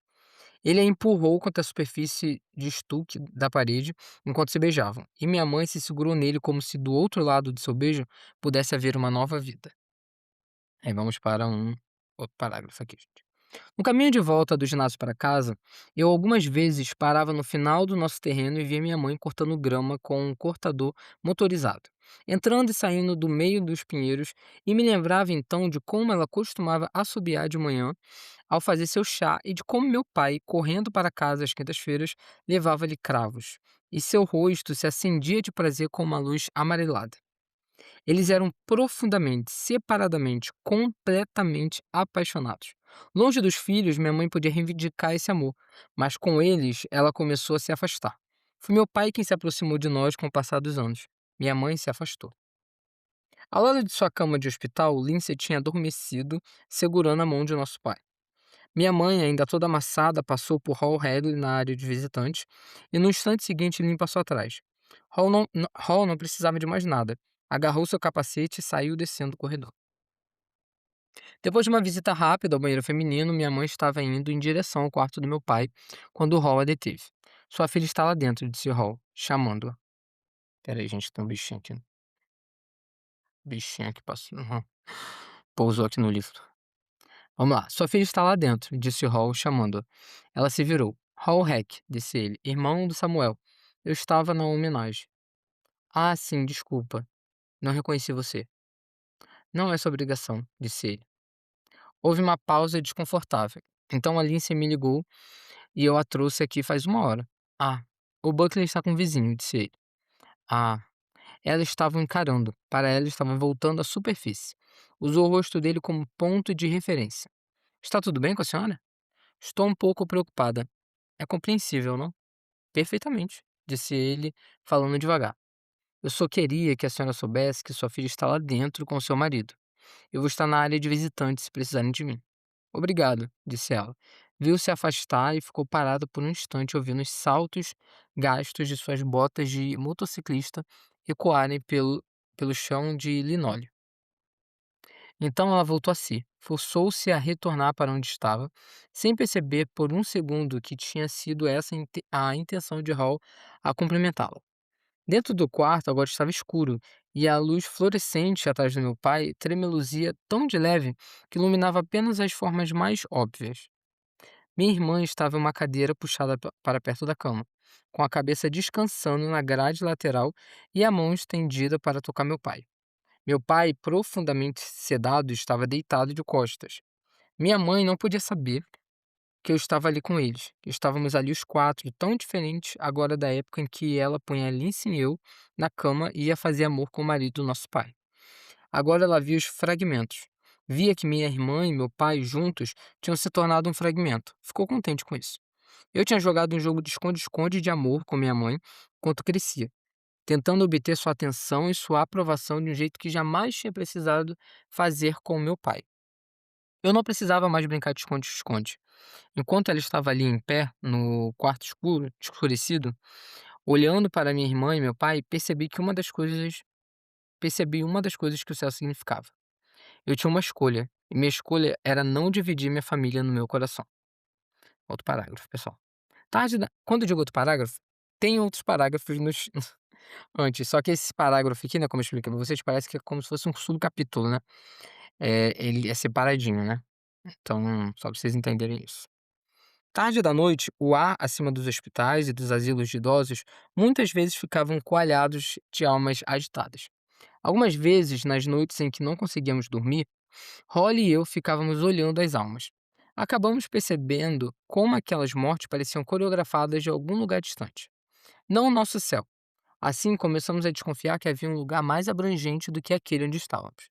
Ele a empurrou contra a superfície de estuque da parede enquanto se beijavam, e minha mãe se segurou nele como se do outro lado de seu beijo pudesse haver uma nova vida. Aí vamos para um outro parágrafo aqui, gente. No caminho de volta do ginásio para casa, eu algumas vezes parava no final do nosso terreno e via minha mãe cortando grama com um cortador motorizado, entrando e saindo do meio dos pinheiros, e me lembrava então de como ela costumava assobiar de manhã ao fazer seu chá e de como meu pai, correndo para casa às quintas-feiras, levava-lhe cravos, e seu rosto se acendia de prazer com uma luz amarelada. Eles eram profundamente, separadamente, completamente apaixonados. Longe dos filhos, minha mãe podia reivindicar esse amor, mas com eles ela começou a se afastar. Foi meu pai quem se aproximou de nós com o passar dos anos. Minha mãe se afastou. Ao lado de sua cama de hospital, Lindsay tinha adormecido, segurando a mão de nosso pai. Minha mãe, ainda toda amassada, passou por Hall Hadley na área de visitantes e no instante seguinte Lynn passou atrás. Hall não precisava de mais nada. Agarrou seu capacete e saiu descendo o corredor. Depois de uma visita rápida ao banheiro feminino, minha mãe estava indo em direção ao quarto do meu pai quando Hall a deteve. Sua filha está lá dentro, disse Hall, chamando-a. Peraí, gente, tem um bichinho aqui. Bichinho aqui passou. Pousou aqui no livro. Vamos lá. Sua filha está lá dentro, disse Hall, chamando-a. Ela se virou. Hall Heck, disse ele, irmão do Samuel. Eu estava na homenagem. Ah, sim, desculpa. Não reconheci você. Não é sua obrigação, disse ele. Houve uma pausa desconfortável. Então a Lindsay me ligou e eu a trouxe aqui faz uma hora. Ah, o Buckley está com o vizinho, disse ele. Ah, ela estava o encarando. Para ela estavam voltando à superfície. Usou o rosto dele como ponto de referência. Está tudo bem com a senhora? Estou um pouco preocupada. É compreensível, não? Perfeitamente, disse ele, falando devagar. Eu só queria que a senhora soubesse que sua filha está lá dentro com seu marido. Eu vou estar na área de visitantes se precisarem de mim. Obrigado, disse ela. Viu-se afastar e ficou parada por um instante ouvindo os saltos gastos de suas botas de motociclista ecoarem pelo chão de linóleo. Então ela voltou a si, forçou-se a retornar para onde estava, sem perceber por um segundo que tinha sido essa a intenção de Hall a cumprimentá-la. Dentro do quarto agora estava escuro, e a luz fluorescente atrás do meu pai tremeluzia tão de leve que iluminava apenas as formas mais óbvias. Minha irmã estava em uma cadeira puxada para perto da cama, com a cabeça descansando na grade lateral e a mão estendida para tocar meu pai. Meu pai, profundamente sedado, estava deitado de costas. Minha mãe não podia saber que eu estava ali com eles. Estávamos ali os quatro, tão diferentes agora da época em que ela punha Alice e eu na cama e ia fazer amor com o marido do nosso pai. Agora ela via os fragmentos. Via que minha irmã e meu pai juntos tinham se tornado um fragmento. Ficou contente com isso. Eu tinha jogado um jogo de esconde-esconde de amor com minha mãe enquanto crescia, tentando obter sua atenção e sua aprovação de um jeito que jamais tinha precisado fazer com meu pai. Eu não precisava mais brincar de esconde-esconde. Enquanto ela estava ali em pé, no quarto escuro, escurecido, olhando para minha irmã e meu pai, percebi uma das coisas que o céu significava. Eu tinha uma escolha, e minha escolha era não dividir minha família no meu coração. Outro parágrafo, pessoal. Quando eu digo outro parágrafo, tem outros parágrafos antes, só que esse parágrafo aqui, né, como eu expliquei pra vocês, parece que é como se fosse um subcapítulo, né? Ele é separadinho, né? Então, só pra vocês entenderem isso. Tarde da noite, o ar acima dos hospitais e dos asilos de idosos muitas vezes ficavam coalhados de almas agitadas. Algumas vezes, nas noites em que não conseguíamos dormir, Holly e eu ficávamos olhando as almas. Acabamos percebendo como aquelas mortes pareciam coreografadas de algum lugar distante. Não o nosso céu. Assim, começamos a desconfiar que havia um lugar mais abrangente do que aquele onde estávamos.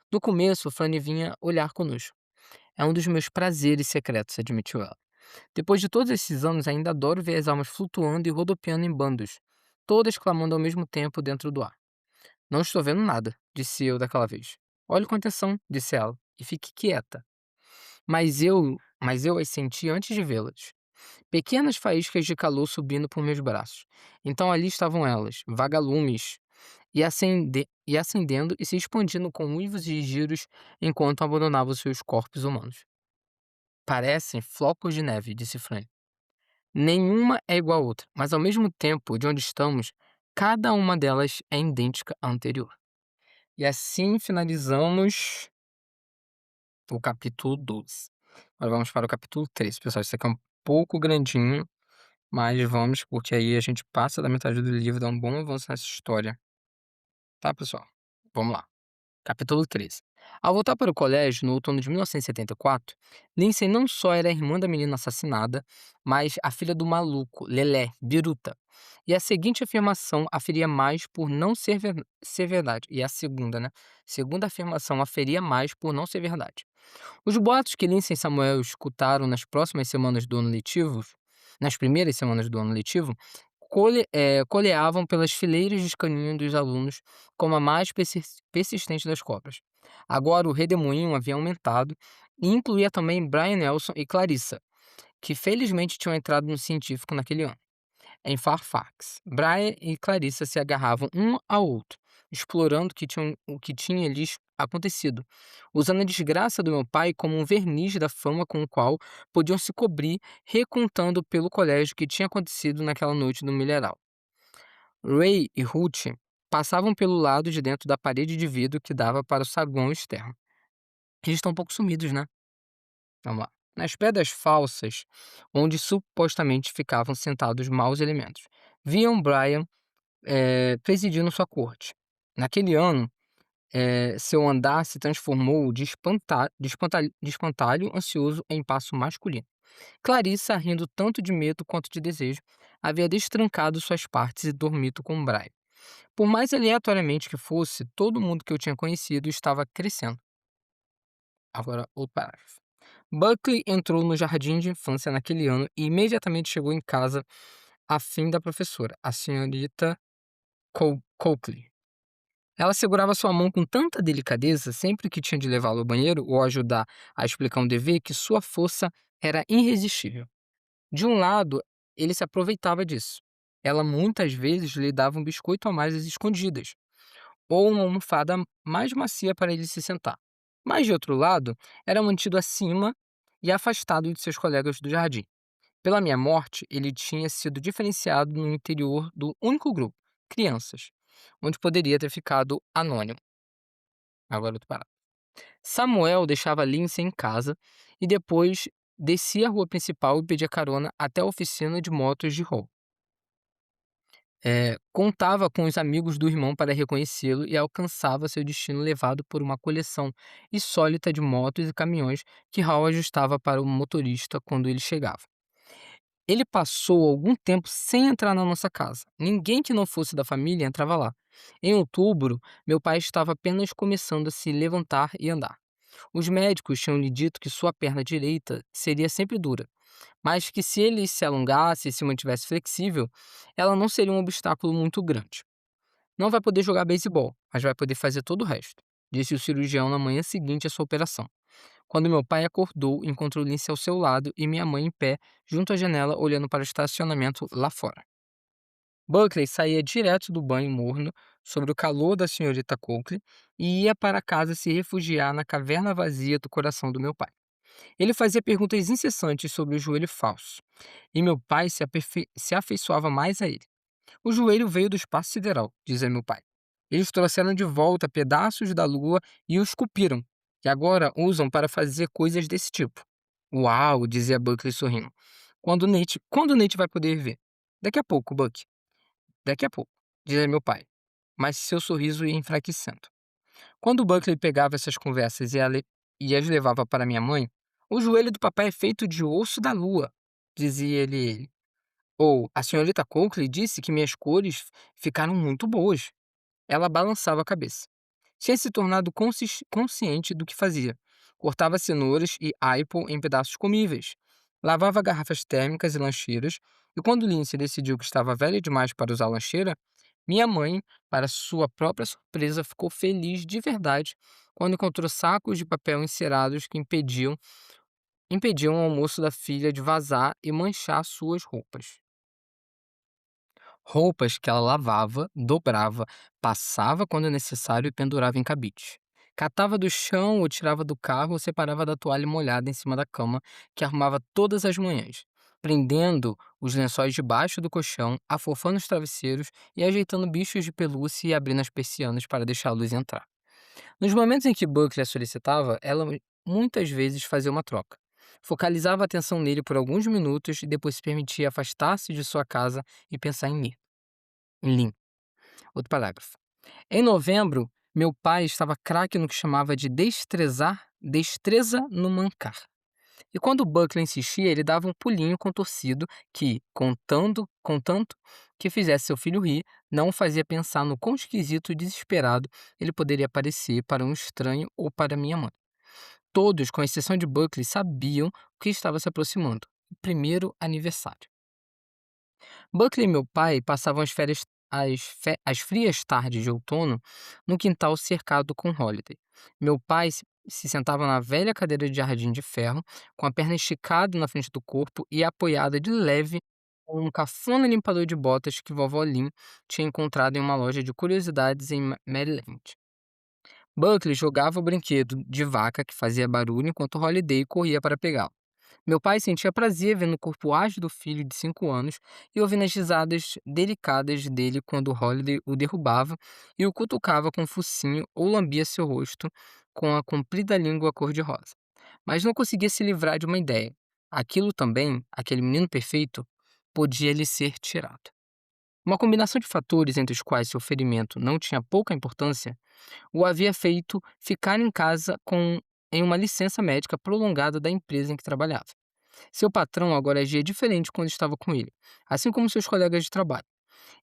No começo, Fanny vinha olhar conosco. É um dos meus prazeres secretos, admitiu ela. Depois de todos esses anos, ainda adoro ver as almas flutuando e rodopiando em bandos, todas clamando ao mesmo tempo dentro do ar. Não estou vendo nada, disse eu daquela vez. Olhe com atenção, disse ela, e fique quieta. Mas eu as senti antes de vê-las. Pequenas faíscas de calor subindo por meus braços. Então ali estavam elas, vagalumes, e acendendo e se expandindo com uivos e giros enquanto abandonavam seus corpos humanos. Parecem flocos de neve, disse Fran. Nenhuma é igual à outra, mas ao mesmo tempo, de onde estamos, cada uma delas é idêntica à anterior. E assim finalizamos o capítulo 12. Agora vamos para o capítulo 13. Pessoal, isso aqui é um pouco grandinho, mas vamos, porque aí a gente passa da metade do livro, dá um bom avanço nessa história, tá, pessoal? Vamos lá. Capítulo 13. Ao voltar para o colégio, no outono de 1974, Lindsay não só era a irmã da menina assassinada, mas a filha do maluco, Lelé, Biruta. E a seguinte afirmação aferia mais por não ser verdade. E a segunda, né? Segunda afirmação aferia mais por não ser verdade. Os boatos que Lindsay e Samuel escutaram nas primeiras semanas do ano letivo, coleavam pelas fileiras de escaninho dos alunos como a mais persistente das cobras. Agora o redemoinho havia aumentado e incluía também Brian Nelson e Clarissa, que felizmente tinham entrado no científico naquele ano. Em Fairfax, Brian e Clarissa se agarravam um ao outro, explorando o que tinha lhes acontecido, usando a desgraça do meu pai como um verniz da fama com o qual podiam se cobrir, recontando pelo colégio o que tinha acontecido naquela noite no milharal. Ray e Ruth passavam pelo lado de dentro da parede de vidro que dava para o saguão externo. Eles estão um pouco sumidos, né? Vamos lá. Nas pedras falsas, onde supostamente ficavam sentados maus elementos, viam Brian presidindo sua corte. Naquele ano, seu andar se transformou de espantalho ansioso em passo masculino. Clarissa, rindo tanto de medo quanto de desejo, havia destrancado suas partes e dormido com Brian. Por mais aleatoriamente que fosse, todo mundo que eu tinha conhecido estava crescendo. Agora, outro parágrafo. Buckley entrou no jardim de infância naquele ano e imediatamente chegou em casa a fim da professora, a senhorita Coakley. Ela segurava sua mão com tanta delicadeza sempre que tinha de levá-lo ao banheiro ou ajudar a explicar um dever que sua força era irresistível. De um lado, ele se aproveitava disso. Ela muitas vezes lhe dava um biscoito a mais às escondidas, ou uma almofada mais macia para ele se sentar. Mas, de outro lado, era mantido acima e afastado de seus colegas do jardim. Pela minha morte, ele tinha sido diferenciado no interior do único grupo, crianças, onde poderia ter ficado anônimo. Agora outro parágrafo. Samuel deixava Lindsay em casa e depois descia a rua principal e pedia carona até a oficina de motos de Hull. Contava com os amigos do irmão para reconhecê-lo e alcançava seu destino levado por uma coleção insólita de motos e caminhões que Hall ajustava para o motorista quando ele chegava. Ele passou algum tempo sem entrar na nossa casa. Ninguém que não fosse da família entrava lá. Em outubro, meu pai estava apenas começando a se levantar e andar. Os médicos tinham lhe dito que sua perna direita seria sempre dura, mas que se ele se alongasse e se mantivesse flexível, ela não seria um obstáculo muito grande. Não vai poder jogar beisebol, mas vai poder fazer todo o resto, disse o cirurgião na manhã seguinte à sua operação. Quando meu pai acordou, encontrou Lindsay ao seu lado e minha mãe em pé, junto à janela, olhando para o estacionamento lá fora. Buckley saía direto do banho morno, sob o calor da senhorita Coakley, e ia para casa se refugiar na caverna vazia do coração do meu pai. Ele fazia perguntas incessantes sobre o joelho falso, e meu pai se afeiçoava mais a ele. O joelho veio do espaço sideral, dizia meu pai. Eles trouxeram de volta pedaços da lua e os esculpiram, e agora usam para fazer coisas desse tipo. Uau, dizia Buckley sorrindo. Quando Nate vai poder ver? Daqui a pouco, Buck. Daqui a pouco, dizia meu pai. Mas seu sorriso ia enfraquecendo. Quando Buckley pegava essas conversas e as levava para minha mãe, o joelho do papai é feito de osso da lua, dizia ele. Ou a senhorita Coakley disse que minhas cores ficaram muito boas. Ela balançava a cabeça. Tinha se tornado consciente do que fazia. Cortava cenouras e apple em pedaços comíveis. Lavava garrafas térmicas e lancheiras, e quando Lindsay decidiu que estava velha demais para usar a lancheira, minha mãe, para sua própria surpresa, ficou feliz de verdade quando encontrou sacos de papel encerados que impediam o almoço da filha de vazar e manchar suas roupas. Roupas que ela lavava, dobrava, passava quando necessário e pendurava em cabide. Catava do chão ou tirava do carro ou separava da toalha molhada em cima da cama, que arrumava todas as manhãs, prendendo os lençóis debaixo do colchão, afofando os travesseiros e ajeitando bichos de pelúcia e abrindo as persianas para deixar a luz entrar. Nos momentos em que Buckley a solicitava, ela muitas vezes fazia uma troca. Focalizava a atenção nele por alguns minutos e depois se permitia afastar-se de sua casa e pensar em Lin. Outro parágrafo. Em novembro, meu pai estava craque no que chamava de destreza no mancar. E quando Buckley insistia, ele dava um pulinho contorcido que, contanto que fizesse seu filho rir, não o fazia pensar no quão esquisito e desesperado ele poderia parecer para um estranho ou para minha mãe. Todos, com exceção de Buckley, sabiam o que estava se aproximando: o primeiro aniversário. Buckley e meu pai passavam as frias tardes de outono no quintal cercado com Holiday. Meu pai se sentava na velha cadeira de jardim de ferro, com a perna esticada na frente do corpo e apoiada de leve com um cafona limpador de botas que vovó Lynn tinha encontrado em uma loja de curiosidades em Maryland. Buckley jogava o brinquedo de vaca que fazia barulho enquanto Holiday corria para pegá-lo. Meu pai sentia prazer vendo o corpo ágil do filho de 5 anos e ouvindo as risadas delicadas dele quando Holiday o derrubava e o cutucava com o focinho ou lambia seu rosto com a comprida língua cor-de-rosa. Mas não conseguia se livrar de uma ideia. Aquilo também, aquele menino perfeito, podia lhe ser tirado. Uma combinação de fatores entre os quais seu ferimento não tinha pouca importância o havia feito ficar em casa em uma licença médica prolongada da empresa em que trabalhava. Seu patrão agora agia diferente quando estava com ele, assim como seus colegas de trabalho.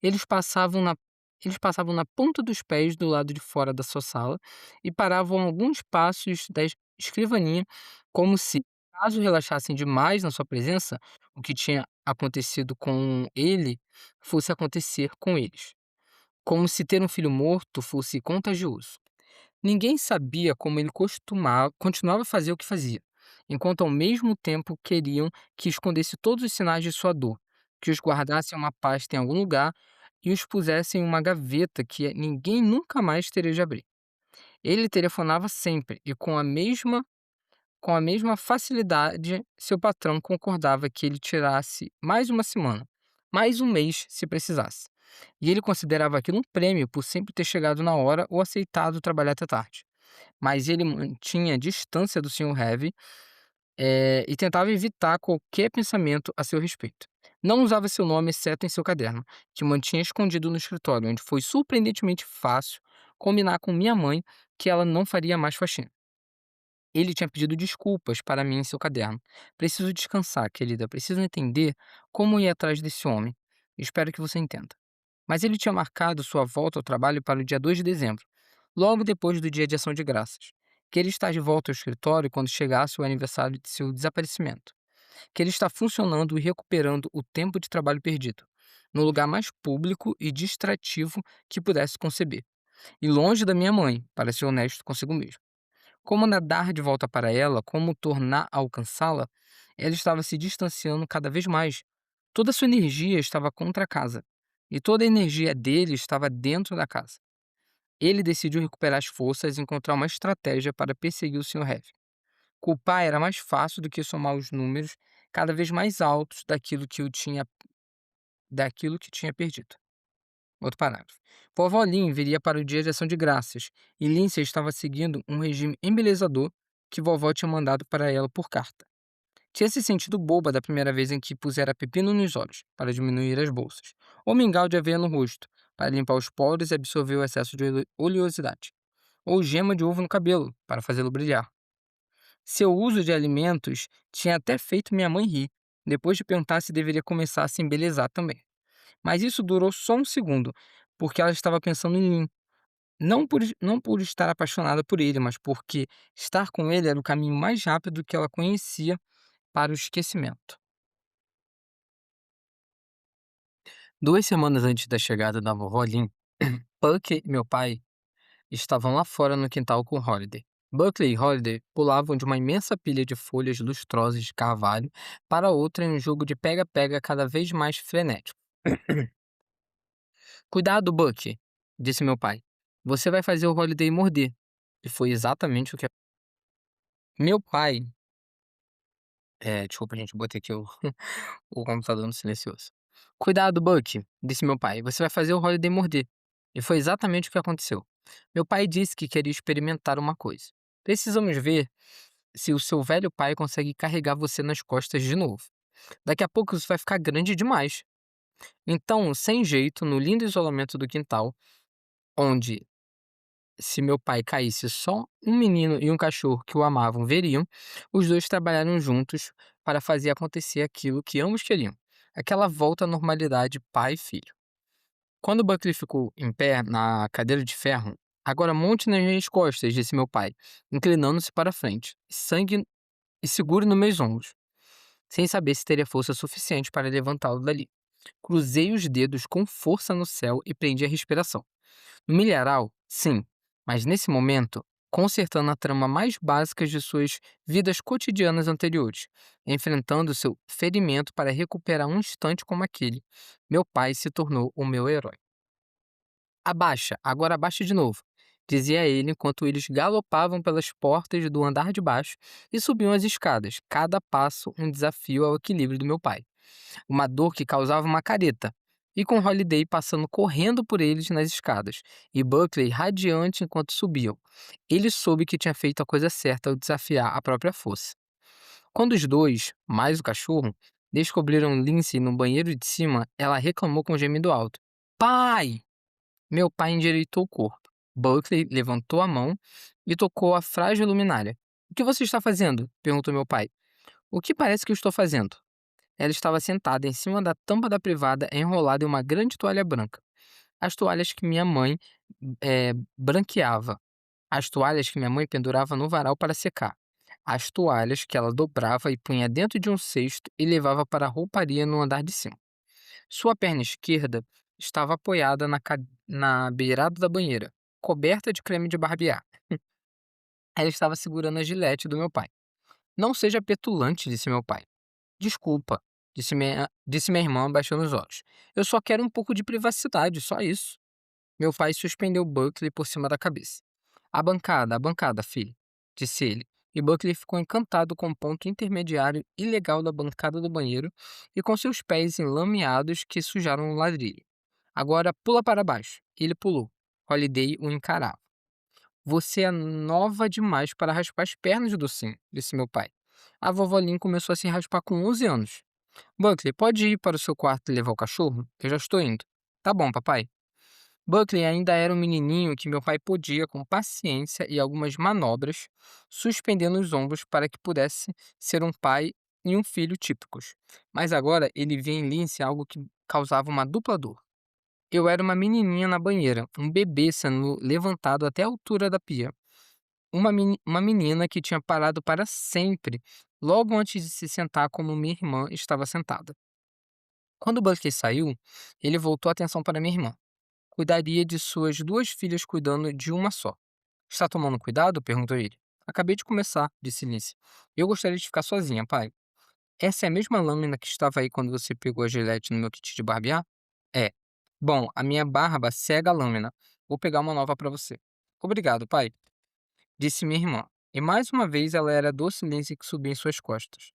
Eles passavam na, eles passavam na ponta dos pés do lado de fora da sua sala e paravam a alguns passos da escrivaninha, como se, caso relaxassem demais na sua presença, o que tinha acontecido com ele fosse acontecer com eles. Como se ter um filho morto fosse contagioso. Ninguém sabia como ele continuava a fazer o que fazia, enquanto ao mesmo tempo queriam que escondesse todos os sinais de sua dor, que os guardasse em uma pasta em algum lugar e os pusesse em uma gaveta que ninguém nunca mais teria de abrir. Ele telefonava sempre e com a mesma facilidade, seu patrão concordava que ele tirasse mais uma semana, mais um mês se precisasse. E ele considerava aquilo um prêmio por sempre ter chegado na hora ou aceitado trabalhar até tarde. Mas ele mantinha a distância do Sr. Heavy, e tentava evitar qualquer pensamento a seu respeito. Não usava seu nome exceto em seu caderno, que mantinha escondido no escritório, onde foi surpreendentemente fácil combinar com minha mãe que ela não faria mais faxina. Ele tinha pedido desculpas para mim em seu caderno. Preciso descansar, querida. Preciso entender como ir atrás desse homem. Espero que você entenda. Mas ele tinha marcado sua volta ao trabalho para o dia 2 de dezembro, logo depois do dia de ação de graças. Que ele está de volta ao escritório quando chegasse o aniversário de seu desaparecimento. Que ele está funcionando e recuperando o tempo de trabalho perdido, no lugar mais público e distrativo que pudesse conceber. E longe da minha mãe, para ser honesto consigo mesmo. Como nadar de volta para ela, como tornar a alcançá-la, ela estava se distanciando cada vez mais. Toda sua energia estava contra a casa, e toda a energia dele estava dentro da casa. Ele decidiu recuperar as forças e encontrar uma estratégia para perseguir o Sr. Heavy. Culpar era mais fácil do que somar os números cada vez mais altos daquilo que tinha perdido. Outro parágrafo. Vovó Lynn viria para o dia de ação de graças, e Lindsay estava seguindo um regime embelezador que vovó tinha mandado para ela por carta. Tinha se sentido boba da primeira vez em que pusera pepino nos olhos, para diminuir as bolsas, ou mingau de aveia no rosto, para limpar os poros e absorver o excesso de oleosidade, ou gema de ovo no cabelo, para fazê-lo brilhar. Seu uso de alimentos tinha até feito minha mãe rir, depois de perguntar se deveria começar a se embelezar também. Mas isso durou só um segundo, porque ela estava pensando em mim. Não por estar apaixonada por ele, mas porque estar com ele era o caminho mais rápido que ela conhecia para o esquecimento. 2 semanas antes da chegada da vovó Lin, Puck e meu pai estavam lá fora no quintal com Holiday. Buckley e Holiday pulavam de uma imensa pilha de folhas lustrosas de carvalho para outra em um jogo de pega-pega cada vez mais frenético. Cuidado, Buck, disse meu pai. Você vai fazer o Holiday morder. E foi exatamente o que. Meu pai. Desculpa, gente, botei aqui o computador no silencioso. Cuidado, Buck, disse meu pai. Você vai fazer o Holiday morder. E foi exatamente o que aconteceu. Meu pai disse que queria experimentar uma coisa. Precisamos ver se o seu velho pai consegue carregar você nas costas de novo. Daqui a pouco isso vai ficar grande demais. Então, sem jeito, no lindo isolamento do quintal, onde se meu pai caísse só um menino e um cachorro que o amavam veriam, os dois trabalharam juntos para fazer acontecer aquilo que ambos queriam. Aquela volta à normalidade pai e filho. Quando Buckley ficou em pé na cadeira de ferro, agora monte nas minhas costas, disse meu pai, inclinando-se para a frente, sangue e segure nos meus ombros, sem saber se teria força suficiente para levantá-lo dali. Cruzei os dedos com força no céu e prendi a respiração. No milharal, sim, mas nesse momento, consertando a trama mais básica de suas vidas cotidianas anteriores, enfrentando seu ferimento para recuperar um instante como aquele, meu pai se tornou o meu herói. Abaixa, agora abaixa de novo, dizia ele enquanto eles galopavam pelas portas do andar de baixo e subiam as escadas, cada passo um desafio ao equilíbrio do meu pai. Uma dor que causava uma careta, e com Holiday passando correndo por eles nas escadas, e Buckley radiante enquanto subiam. Ele soube que tinha feito a coisa certa ao desafiar a própria força. Quando os dois, mais o cachorro, descobriram Lindsay no banheiro de cima, ela reclamou com um gemido alto. Pai! Meu pai endireitou o corpo. Buckley levantou a mão e tocou a frágil luminária. O que você está fazendo? Perguntou meu pai. O que parece que eu estou fazendo? Ela estava sentada em cima da tampa da privada, enrolada em uma grande toalha branca. As toalhas que minha mãe branqueava. As toalhas que minha mãe pendurava no varal para secar. As toalhas que ela dobrava e punha dentro de um cesto e levava para a rouparia no andar de cima. Sua perna esquerda estava apoiada na beirada da banheira, coberta de creme de barbear. Ela estava segurando a gilete do meu pai. Não seja petulante, disse meu pai. Desculpa, disse minha irmã, baixando os olhos. Eu só quero um pouco de privacidade, só isso. Meu pai suspendeu Buckley por cima da cabeça. A bancada, filho, disse ele. E Buckley ficou encantado com o ponto intermediário ilegal da bancada do banheiro e com seus pés enlameados que sujaram o ladrilho. Agora pula para baixo. Ele pulou. Holiday o encarava. Você é nova demais para raspar as pernas do sim, disse meu pai. A vovó Lin começou a se raspar com 11 anos. Buckley, pode ir para o seu quarto e levar o cachorro? Eu já estou indo. Tá bom, papai. Buckley ainda era um menininho que meu pai podia, com paciência e algumas manobras, suspendendo os ombros para que pudesse ser um pai e um filho típicos. Mas agora ele via em Lindsay algo que causava uma dupla dor. Eu era uma menininha na banheira, um bebê sendo levantado até a altura da pia. Uma menina que tinha parado para sempre, logo antes de se sentar como minha irmã estava sentada. Quando Bucky saiu, ele voltou a atenção para minha irmã. Cuidaria de suas duas filhas cuidando de uma só. Está tomando cuidado? Perguntou ele. Acabei de começar, disse Lindsay. Eu gostaria de ficar sozinha, pai. Essa é a mesma lâmina que estava aí quando você pegou a gilete no meu kit de barbear? É. Bom, a minha barba cega a lâmina. Vou pegar uma nova para você. Obrigado, pai, disse minha irmã. E mais uma vez ela era a doce Lindsay que subia em suas costas.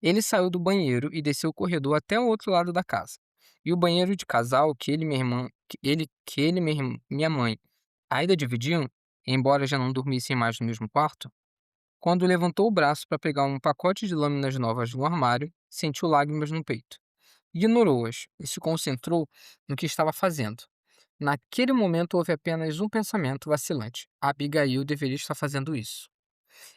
Ele saiu do banheiro e desceu o corredor até o outro lado da casa. E o banheiro de casal que ele e minha irmã, que ele e minha mãe ainda dividiam, embora já não dormissem mais no mesmo quarto, quando levantou o braço para pegar um pacote de lâminas novas no armário, sentiu lágrimas no peito. Ignorou-as e se concentrou no que estava fazendo. Naquele momento houve apenas um pensamento vacilante: Abigail deveria estar fazendo isso.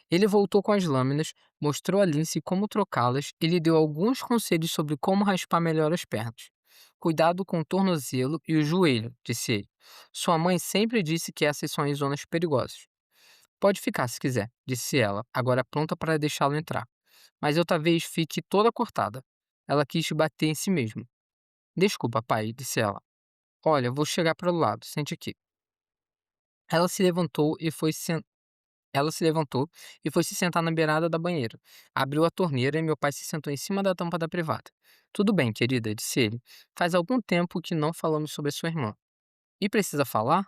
Ele voltou com as lâminas, mostrou a Lindsay como trocá-las e lhe deu alguns conselhos sobre como raspar melhor as pernas. Cuidado com o tornozelo e o joelho, disse ele. Sua mãe sempre disse que essas são as zonas perigosas. Pode ficar se quiser, disse ela, agora pronta para deixá-lo entrar. Mas eu talvez fique toda cortada. Ela quis bater em si mesma. Desculpa, pai, disse ela. Olha, eu vou chegar para o lado, sente aqui. Ela se levantou e foi sen- Ela se levantou e foi se sentar na beirada da banheira. Abriu a torneira e meu pai se sentou em cima da tampa da privada. Tudo bem, querida, disse ele. Faz algum tempo que não falamos sobre sua irmã. E precisa falar?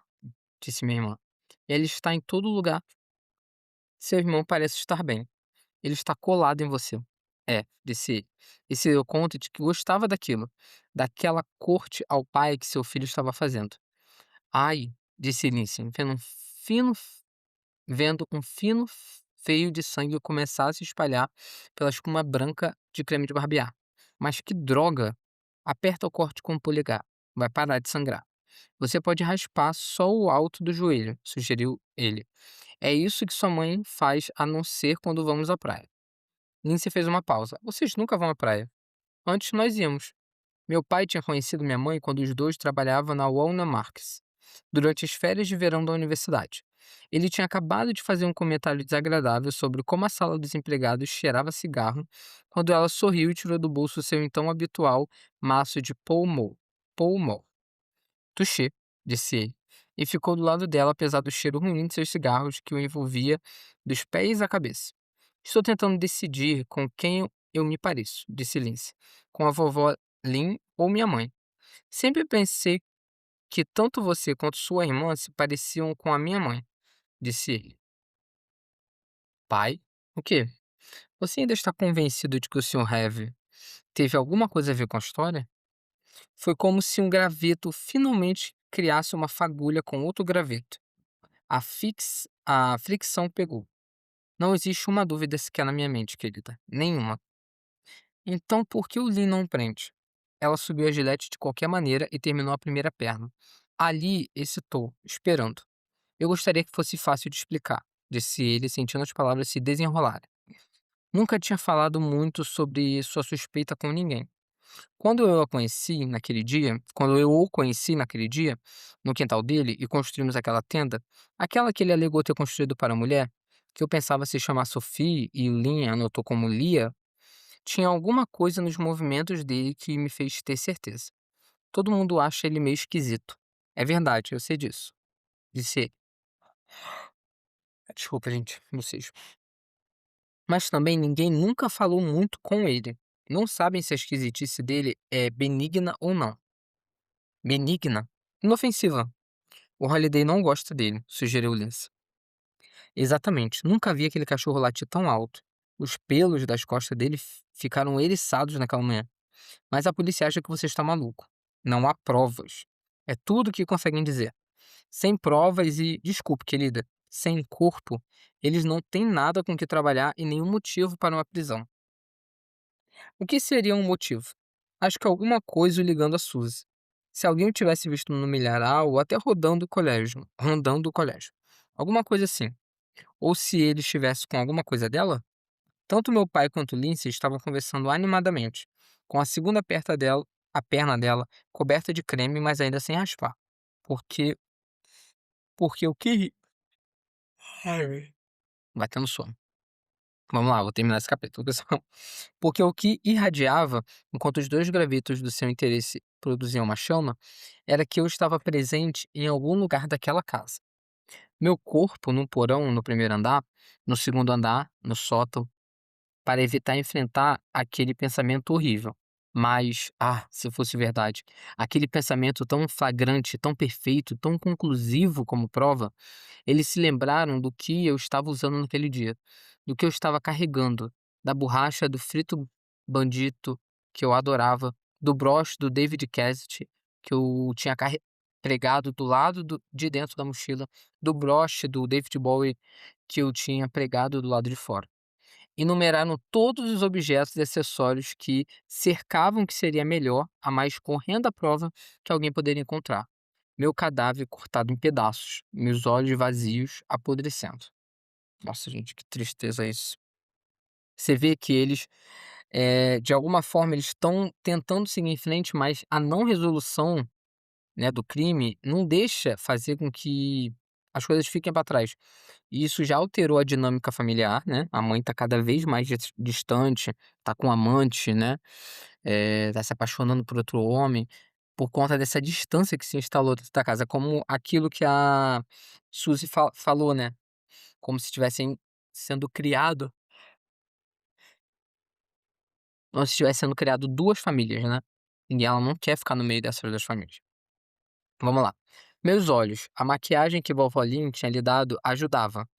Disse minha irmã. Ele está em todo lugar. Seu irmão parece estar bem. Ele está colado em você. É, disse ele. E se deu conta de que gostava daquilo, daquela corte ao pai que seu filho estava fazendo. Ai, disse Lindsay, vendo um fino feio de sangue começar a se espalhar pela espuma branca de creme de barbear. Mas que droga! Aperta o corte com o polegar. Vai parar de sangrar. Você pode raspar só o alto do joelho, sugeriu ele. É isso que sua mãe faz a não ser quando vamos à praia. Lindsay fez uma pausa. Vocês nunca vão à praia. Antes nós íamos. Meu pai tinha conhecido minha mãe quando os dois trabalhavam na Walna Marks, durante as férias de verão da universidade. Ele tinha acabado de fazer um comentário desagradável sobre como a sala dos empregados cheirava cigarro, quando ela sorriu e tirou do bolso seu então habitual maço de Pall Mall. Touché, disse ele, e ficou do lado dela apesar do cheiro ruim de seus cigarros que o envolvia dos pés à cabeça. Estou tentando decidir com quem eu me pareço, disse Lindsay, com a vovó Lynn ou minha mãe. Sempre pensei que tanto você quanto sua irmã se pareciam com a minha mãe, disse ele. Pai? O quê? Você ainda está convencido de que o Sr. Heavy teve alguma coisa a ver com a história? Foi como se um graveto finalmente criasse uma fagulha com outro graveto. A fricção pegou. Não existe uma dúvida sequer na minha mente, querida. Nenhuma. Então por que o Lee não prende? Ela subiu a gilete de qualquer maneira e terminou a primeira perna. Ali excitou, esperando. Eu gostaria que fosse fácil de explicar, disse ele, sentindo as palavras se desenrolarem. Nunca tinha falado muito sobre sua suspeita com ninguém. Quando eu o conheci naquele dia, no quintal dele, e construímos aquela tenda, aquela que ele alegou ter construído para a mulher, que eu pensava se chamar Sophie e Lynn anotou como Lia, tinha alguma coisa nos movimentos dele que me fez ter certeza. Todo mundo acha ele meio esquisito. É verdade, eu sei disso, disse ele. Desculpa, gente, vocês. Mas também ninguém nunca falou muito com ele. Não sabem se a esquisitice dele é benigna ou não. Benigna? Inofensiva. O Holiday não gosta dele, sugeriu Lindsay. Exatamente. Nunca vi aquele cachorro latir tão alto. Os pelos das costas dele ficaram eriçados naquela manhã. Mas a polícia acha que você está maluco. Não há provas. É tudo o que conseguem dizer. Sem provas e, desculpe, querida, sem corpo, eles não têm nada com que trabalhar e nenhum motivo para uma prisão. O que seria um motivo? Acho que alguma coisa o ligando a Suzy. Se alguém o tivesse visto no milharal ou até rondando o colégio. Alguma coisa assim. Ou se ele estivesse com alguma coisa dela? Tanto meu pai quanto Lindsay estavam conversando animadamente, com a segunda a perna dela coberta de creme, mas ainda sem raspar. Porque, porque o que... Ai. Batendo sono. Vamos lá, vou terminar esse capítulo, pessoal. Porque o que irradiava, enquanto os dois gravetos do seu interesse produziam uma chama, era que eu estava presente em algum lugar daquela casa. Meu corpo no porão, no primeiro andar, no segundo andar, no sótão, para evitar enfrentar aquele pensamento horrível. Mas, se fosse verdade, aquele pensamento tão flagrante, tão perfeito, tão conclusivo como prova, eles se lembraram do que eu estava usando naquele dia, do que eu estava carregando, da borracha do frito bandito que eu adorava, do broche do David Cassidy que eu tinha pregado do lado de dentro da mochila, do broche do David Bowie que eu tinha pregado do lado de fora. Enumeraram todos os objetos e acessórios que cercavam o que seria melhor, a mais horrenda prova que alguém poderia encontrar. Meu cadáver cortado em pedaços, meus olhos vazios, apodrecendo. Nossa, gente, que tristeza isso. Você vê que eles, de alguma forma, eles estão tentando seguir em frente, mas a não resolução né, do crime, não deixa fazer com que as coisas fiquem para trás. E isso já alterou a dinâmica familiar, né, a mãe tá cada vez mais distante, tá com um amante, né, tá se apaixonando por outro homem, por conta dessa distância que se instalou dentro da casa, como aquilo que a Suzy falou, né, como se tivessem sendo criado como se estivesse sendo criado 2 famílias, né, e ela não quer ficar no meio dessas 2 famílias. Vamos lá. Meus olhos. A maquiagem que vovó Lin tinha lhe dado ajudava,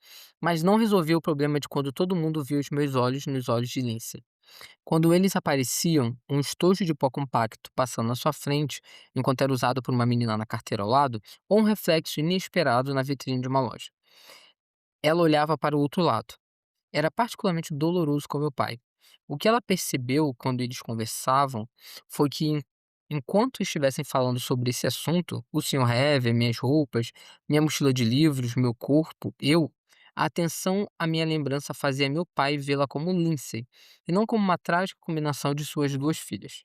mas não resolvia o problema de quando todo mundo via os meus olhos nos olhos de Lindsay. Quando eles apareciam, um estojo de pó compacto passando na sua frente, enquanto era usado por uma menina na carteira ao lado, ou um reflexo inesperado na vitrine de uma loja. Ela olhava para o outro lado. Era particularmente doloroso com meu pai. O que ela percebeu quando eles conversavam foi que, enquanto estivessem falando sobre esse assunto, o Sr. Hever, minhas roupas, minha mochila de livros, meu corpo, a atenção à minha lembrança fazia meu pai vê-la como Lindsay, e não como uma trágica combinação de suas 2 filhas.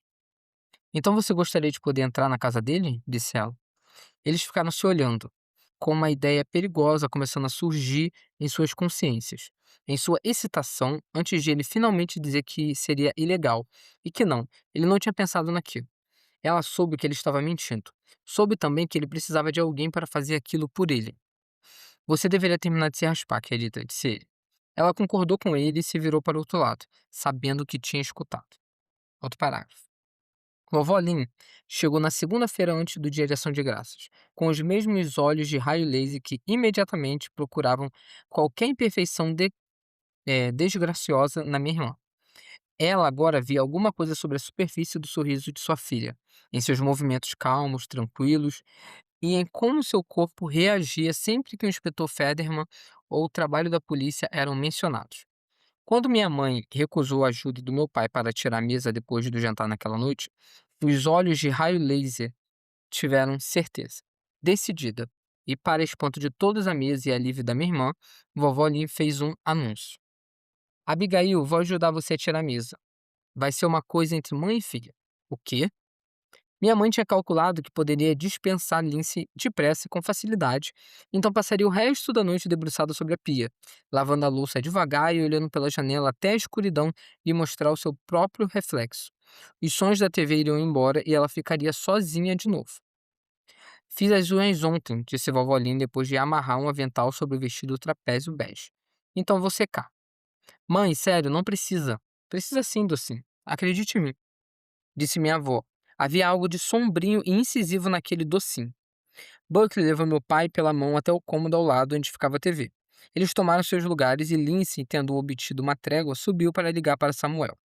Então você gostaria de poder entrar na casa dele? Disse ela. Eles ficaram se olhando, com uma ideia perigosa começando a surgir em suas consciências, em sua excitação, antes de ele finalmente dizer que seria ilegal, e que não, ele não tinha pensado naquilo. Ela soube que ele estava mentindo. Soube também que ele precisava de alguém para fazer aquilo por ele. Você deveria terminar de se raspar, querida, disse ele. Ela concordou com ele e se virou para o outro lado, sabendo o que tinha escutado. Outro parágrafo. Vovó Lin chegou na segunda-feira antes do Dia de Ação de Graças, com os mesmos olhos de raio laser que imediatamente procuravam qualquer imperfeição desgraciosa na minha irmã. Ela agora via alguma coisa sobre a superfície do sorriso de sua filha, em seus movimentos calmos, tranquilos, e em como seu corpo reagia sempre que o inspetor Federman ou o trabalho da polícia eram mencionados. Quando minha mãe recusou a ajuda do meu pai para tirar a mesa depois do jantar naquela noite, os olhos de raio laser tiveram certeza, decidida. E para espanto de todos à mesa e alívio da minha irmã, vovó Lee fez um anúncio. Abigail, vou ajudar você a tirar a mesa. Vai ser uma coisa entre mãe e filha. O quê? Minha mãe tinha calculado que poderia dispensar Lindsay depressa e com facilidade, então passaria o resto da noite debruçada sobre a pia, lavando a louça devagar e olhando pela janela até a escuridão lhe mostrar o seu próprio reflexo. Os sons da TV iriam embora e ela ficaria sozinha de novo. Fiz as unhas ontem, disse vovó Lin depois de amarrar um avental sobre o vestido trapézio bege. Então vou secar. Mãe, sério, não precisa. Precisa sim, docinho. Acredite em mim, disse minha avó. Havia algo de sombrio e incisivo naquele docinho. Buckley levou meu pai pela mão até o cômodo ao lado onde ficava a TV. Eles tomaram seus lugares e Lindsay, tendo obtido uma trégua, subiu para ligar para Samuel.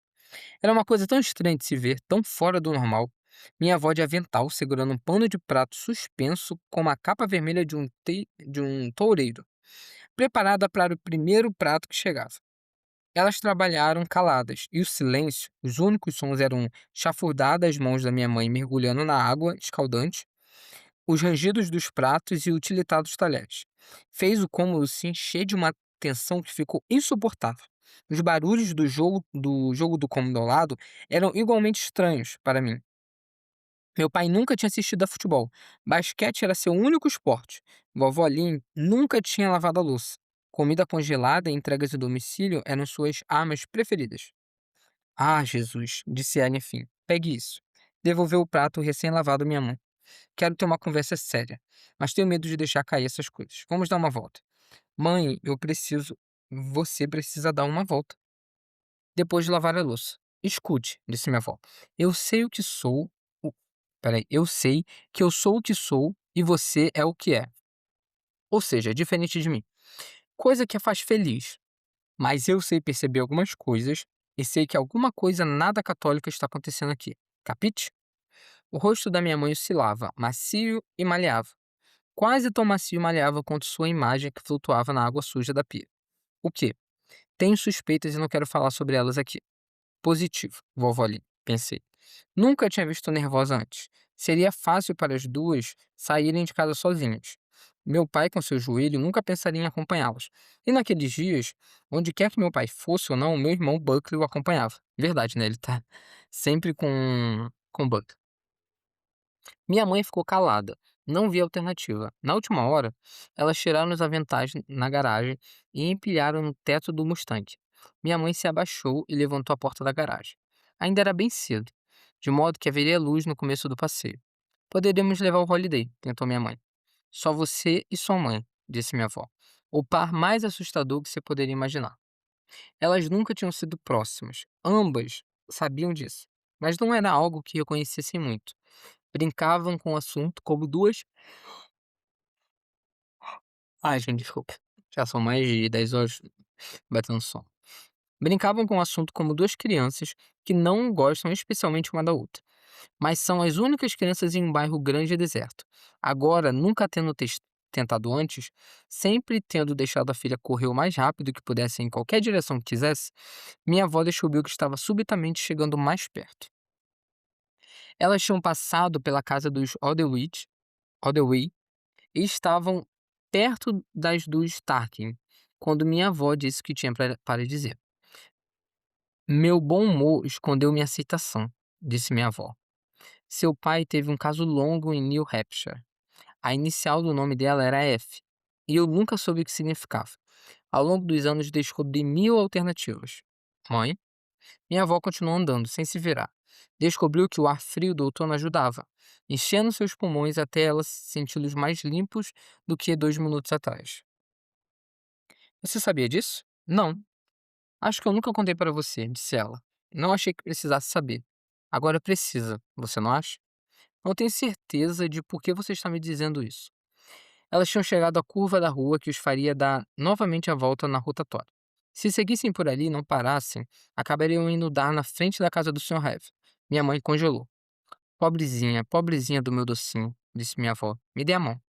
Era uma coisa tão estranha de se ver, tão fora do normal. Minha avó de avental, segurando um pano de prato suspenso com uma capa vermelha de um toureiro, preparada para o primeiro prato que chegava. Elas trabalharam caladas, e o silêncio, os únicos sons eram chafurdar das mãos da minha mãe mergulhando na água escaldante, os rangidos dos pratos e o tilitar dos talheres. Fez o cômodo se encher de uma tensão que ficou insuportável. Os barulhos do jogo do cômodo ao lado eram igualmente estranhos para mim. Meu pai nunca tinha assistido a futebol. Basquete era seu único esporte. Vovó Lin nunca tinha lavado a louça. Comida congelada e entregas a domicílio eram suas armas preferidas. Ah, Jesus, disse ela enfim. Pegue isso. Devolveu o prato recém-lavado à minha mãe. Quero ter uma conversa séria, mas tenho medo de deixar cair essas coisas. Vamos dar uma volta. Mãe, eu preciso. Você precisa dar uma volta. Depois de lavar a louça. Escute, disse minha avó. Eu sei o que sou. o- Peraí, eu sei que eu sou o que sou e você é o que é. Ou seja, é diferente de mim. Coisa que a faz feliz. Mas eu sei perceber algumas coisas e sei que alguma coisa nada católica está acontecendo aqui. Capite? O rosto da minha mãe oscilava, macio e maleável. Quase tão macio e maleável quanto sua imagem que flutuava na água suja da pia. O quê? Tenho suspeitas e não quero falar sobre elas aqui. Positivo, vovó Lee, pensei. Nunca tinha visto nervosa antes. Seria fácil para as duas saírem de casa sozinhas. Meu pai, com seu joelho, nunca pensaria em acompanhá-las. E naqueles dias, onde quer que meu pai fosse ou não, meu irmão Buckley o acompanhava. Verdade, né? Ele tá sempre com o Buckley. Minha mãe ficou calada, não via alternativa. Na última hora, elas tiraram os aventais na garagem e empilharam no teto do Mustang. Minha mãe se abaixou e levantou a porta da garagem. Ainda era bem cedo, de modo que haveria luz no começo do passeio. Poderíamos levar o Holiday, tentou minha mãe. Só você e sua mãe, disse minha avó. O par mais assustador que você poderia imaginar. Elas nunca tinham sido próximas. Ambas sabiam disso. Mas não era algo que reconhecessem muito. Brincavam com o assunto como duas. Ai, gente, desculpa. Já são mais de 10 horas batendo som. Brincavam com o assunto como duas crianças que não gostam especialmente uma da outra. Mas são as únicas crianças em um bairro grande e deserto. Agora, nunca tendo tentado antes, sempre tendo deixado a filha correr o mais rápido que pudesse em qualquer direção que quisesse, minha avó descobriu que estava subitamente chegando mais perto. Elas tinham passado pela casa dos Odewey e estavam perto das dos Tarkin, quando minha avó disse o que tinha para dizer. Meu bom humor escondeu minha aceitação, disse minha avó. Seu pai teve um caso longo em New Hampshire. A inicial do nome dela era F, e eu nunca soube o que significava. Ao longo dos anos descobri mil alternativas. Mãe, minha avó continuou andando, sem se virar. Descobriu que o ar frio do outono ajudava, enchendo seus pulmões até ela senti-los mais limpos do que 2 minutos atrás. Você sabia disso? Não. Acho que eu nunca contei para você, disse ela. Não achei que precisasse saber. Agora precisa, você não acha? Não tenho certeza de por que você está me dizendo isso. Elas tinham chegado à curva da rua que os faria dar novamente a volta na rotatória. Se seguissem por ali e não parassem, acabariam indo dar na frente da casa do Sr. Heavy. Minha mãe congelou. Pobrezinha, pobrezinha do meu docinho, disse minha avó. Me dê a mão.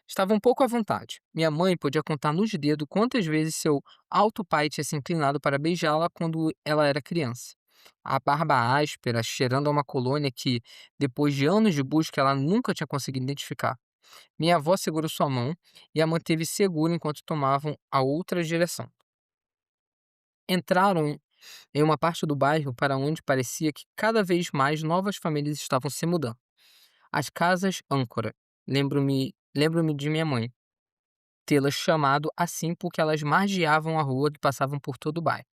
Estava um pouco à vontade. Minha mãe podia contar nos dedos quantas vezes seu alto pai tinha se inclinado para beijá-la quando ela era criança. A barba áspera, cheirando a uma colônia que, depois de anos de busca, ela nunca tinha conseguido identificar. Minha avó segurou sua mão e a manteve segura enquanto tomavam a outra direção. Entraram em uma parte do bairro para onde parecia que cada vez mais novas famílias estavam se mudando. As casas âncora. Lembro-me de minha mãe tê-las chamado assim porque elas margeavam a rua que passavam por todo o bairro,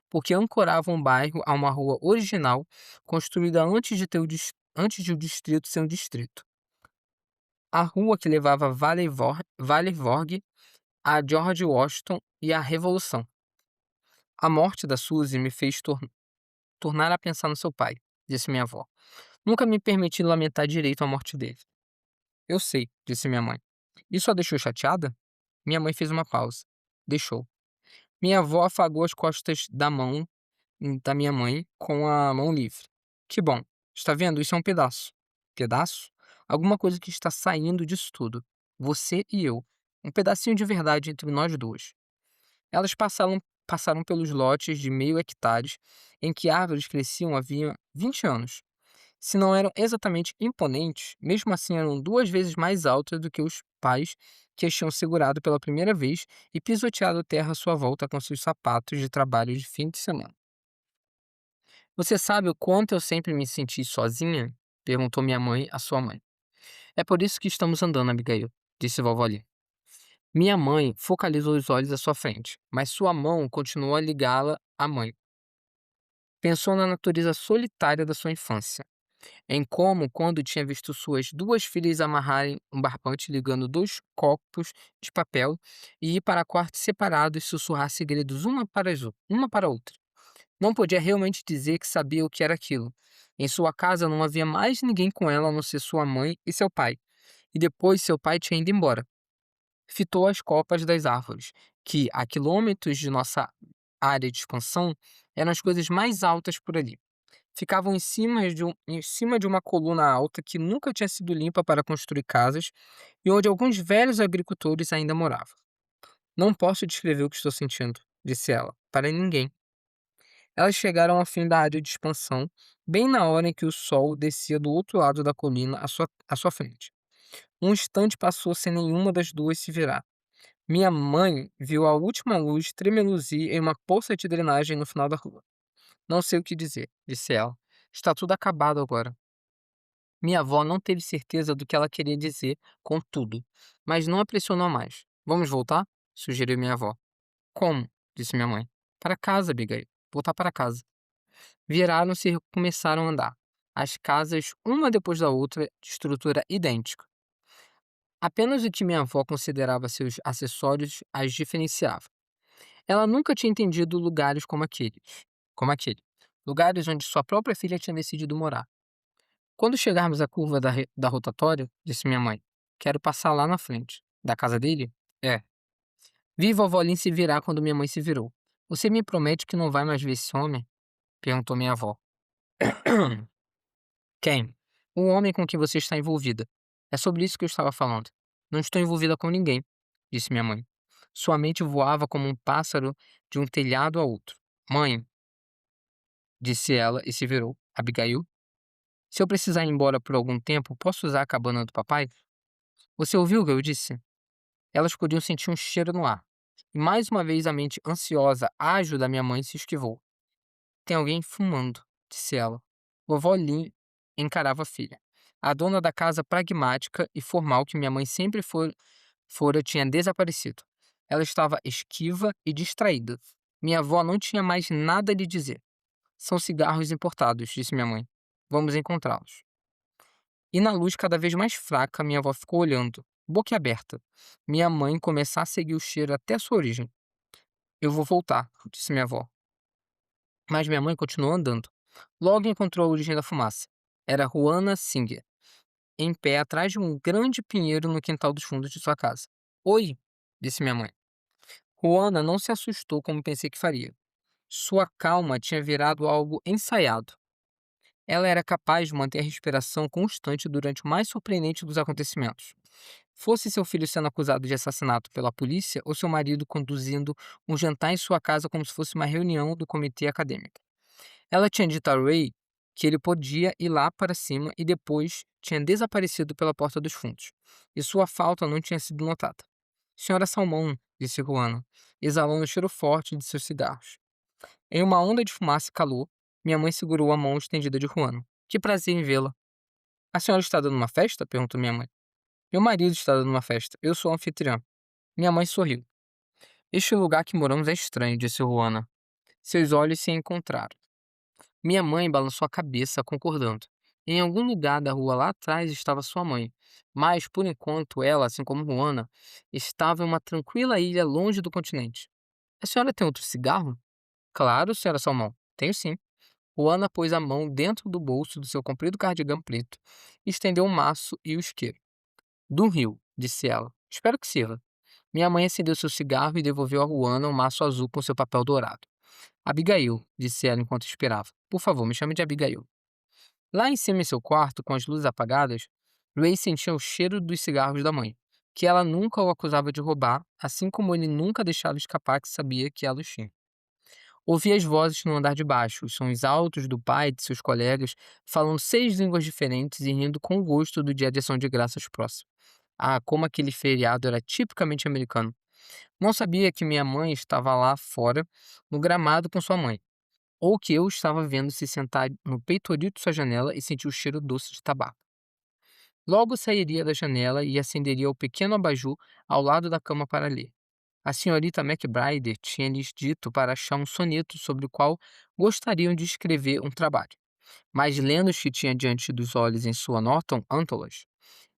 porque ancoravam o bairro a uma rua original construída antes de o distrito ser um distrito. A rua que levava a Valley Vorge, a George Washington e a Revolução. A morte da Suzy me fez tornar a pensar no seu pai, disse minha avó. Nunca me permiti lamentar direito a morte dele. Eu sei, disse minha mãe. Isso a deixou chateada? Minha mãe fez uma pausa. Deixou. Minha avó afagou as costas da minha mãe com a mão livre. Que bom. Está vendo? Isso é um pedaço. Pedaço? Alguma coisa que está saindo disso tudo. Você e eu. Um pedacinho de verdade entre nós duas. Elas passaram pelos lotes de meio hectares em que árvores cresciam havia 20 anos. Se não eram exatamente imponentes, mesmo assim eram 2 vezes mais altas do que os pais que as tinham segurado pela primeira vez e pisoteado a terra à sua volta com seus sapatos de trabalho de fim de semana. Você sabe o quanto eu sempre me senti sozinha? Perguntou minha mãe à sua mãe. É por isso que estamos andando, Abigail, disse vovó Lee. Minha mãe focalizou os olhos à sua frente, mas sua mão continuou a ligá-la à mãe. Pensou na natureza solitária da sua infância, em como, quando tinha visto suas duas filhas amarrarem um barbante ligando 2 copos de papel e ir para quartos separados e sussurrar segredos uma para a outra. Não podia realmente dizer que sabia o que era aquilo. Em sua casa não havia mais ninguém com ela a não ser sua mãe e seu pai. E depois seu pai tinha ido embora. Fitou as copas das árvores, que, a quilômetros de nossa área de expansão, eram as coisas mais altas por ali. Ficavam em cima de uma coluna alta que nunca tinha sido limpa para construir casas e onde alguns velhos agricultores ainda moravam. Não posso descrever o que estou sentindo, disse ela, para ninguém. Elas chegaram ao fim da área de expansão, bem na hora em que o sol descia do outro lado da colina à sua frente. Um instante passou sem nenhuma das duas se virar. Minha mãe viu a última luz tremeluzir em uma poça de drenagem no final da rua. Não sei o que dizer, disse ela. Está tudo acabado agora. Minha avó não teve certeza do que ela queria dizer com tudo, mas não a pressionou mais. Vamos voltar? Sugeriu minha avó. Como? Disse minha mãe. Para casa, Abigail. Voltar para casa. Viraram-se e começaram a andar. As casas, uma depois da outra, de estrutura idêntica. Apenas o que minha avó considerava seus acessórios as diferenciava. Ela nunca tinha entendido lugares como aquele. Lugares onde sua própria filha tinha decidido morar. Quando chegarmos à curva da rotatória, disse minha mãe, quero passar lá na frente. Da casa dele? É. Vi vovó Lin se virar quando minha mãe se virou. Você me promete que não vai mais ver esse homem? Perguntou minha avó. Quem? O homem com quem você está envolvida. É sobre isso que eu estava falando. Não estou envolvida com ninguém, disse minha mãe. Sua mente voava como um pássaro de um telhado a outro. Mãe, disse ela e se virou. Abigail, se eu precisar ir embora por algum tempo, posso usar a cabana do papai? Você ouviu o que eu disse? Elas podiam sentir um cheiro no ar. E mais uma vez a mente ansiosa, ágil da minha mãe se esquivou. Tem alguém fumando, disse ela. Vovó Lin encarava a filha. A dona da casa pragmática e formal que minha mãe sempre fora tinha desaparecido. Ela estava esquiva e distraída. Minha avó não tinha mais nada a lhe dizer. São cigarros importados, disse minha mãe. Vamos encontrá-los. E na luz cada vez mais fraca, minha avó ficou olhando, boquiaberta. Minha mãe começar a seguir o cheiro até sua origem. Eu vou voltar, disse minha avó. Mas minha mãe continuou andando. Logo encontrou a origem da fumaça. Era Juana Singer, em pé atrás de um grande pinheiro no quintal dos fundos de sua casa. Oi, disse minha mãe. Juana não se assustou como pensei que faria. Sua calma tinha virado algo ensaiado. Ela era capaz de manter a respiração constante durante o mais surpreendente dos acontecimentos. Fosse seu filho sendo acusado de assassinato pela polícia ou seu marido conduzindo um jantar em sua casa como se fosse uma reunião do comitê acadêmico. Ela tinha dito a Ray que ele podia ir lá para cima e depois tinha desaparecido pela porta dos fundos. E sua falta não tinha sido notada. Senhora Salmão, disse Juana, exalando o cheiro forte de seus cigarros. Em uma onda de fumaça e calor, minha mãe segurou a mão estendida de Juana. Que prazer em vê-la. A senhora está dando uma festa? Perguntou minha mãe. Meu marido está dando uma festa. Eu sou a anfitriã. Minha mãe sorriu. Este lugar que moramos é estranho, disse Juana. Seus olhos se encontraram. Minha mãe balançou a cabeça, concordando. Em algum lugar da rua lá atrás estava sua mãe, mas, por enquanto, ela, assim como Juana, estava em uma tranquila ilha longe do continente. A senhora tem outro cigarro? Claro, senhora Salmão. Tenho sim. Juana pôs a mão dentro do bolso do seu comprido cardigã preto, estendeu um maço e o isqueiro. Do rio, disse ela. Espero que sirva. Minha mãe acendeu seu cigarro e devolveu a Juana um maço azul com seu papel dourado. Abigail, disse ela enquanto esperava. Por favor, me chame de Abigail. Lá em cima em seu quarto, com as luzes apagadas, Ray sentia o cheiro dos cigarros da mãe, que ela nunca o acusava de roubar, assim como ele nunca deixava escapar que sabia que ela os tinha. Ouvia as vozes no andar de baixo, os sons altos do pai e de seus colegas, falando 6 línguas diferentes e rindo com gosto do dia de ação de graças próximo. Ah, como aquele feriado era tipicamente americano. Não sabia que minha mãe estava lá fora, no gramado com sua mãe, ou que eu estava vendo se sentar no peitoril de sua janela e sentir o cheiro doce de tabaco. Logo sairia da janela e acenderia o pequeno abajur ao lado da cama para ler. A senhorita McBride tinha lhes dito para achar um soneto sobre o qual gostariam de escrever um trabalho. Mas lendo os que tinha diante dos olhos em sua Norton Anthology,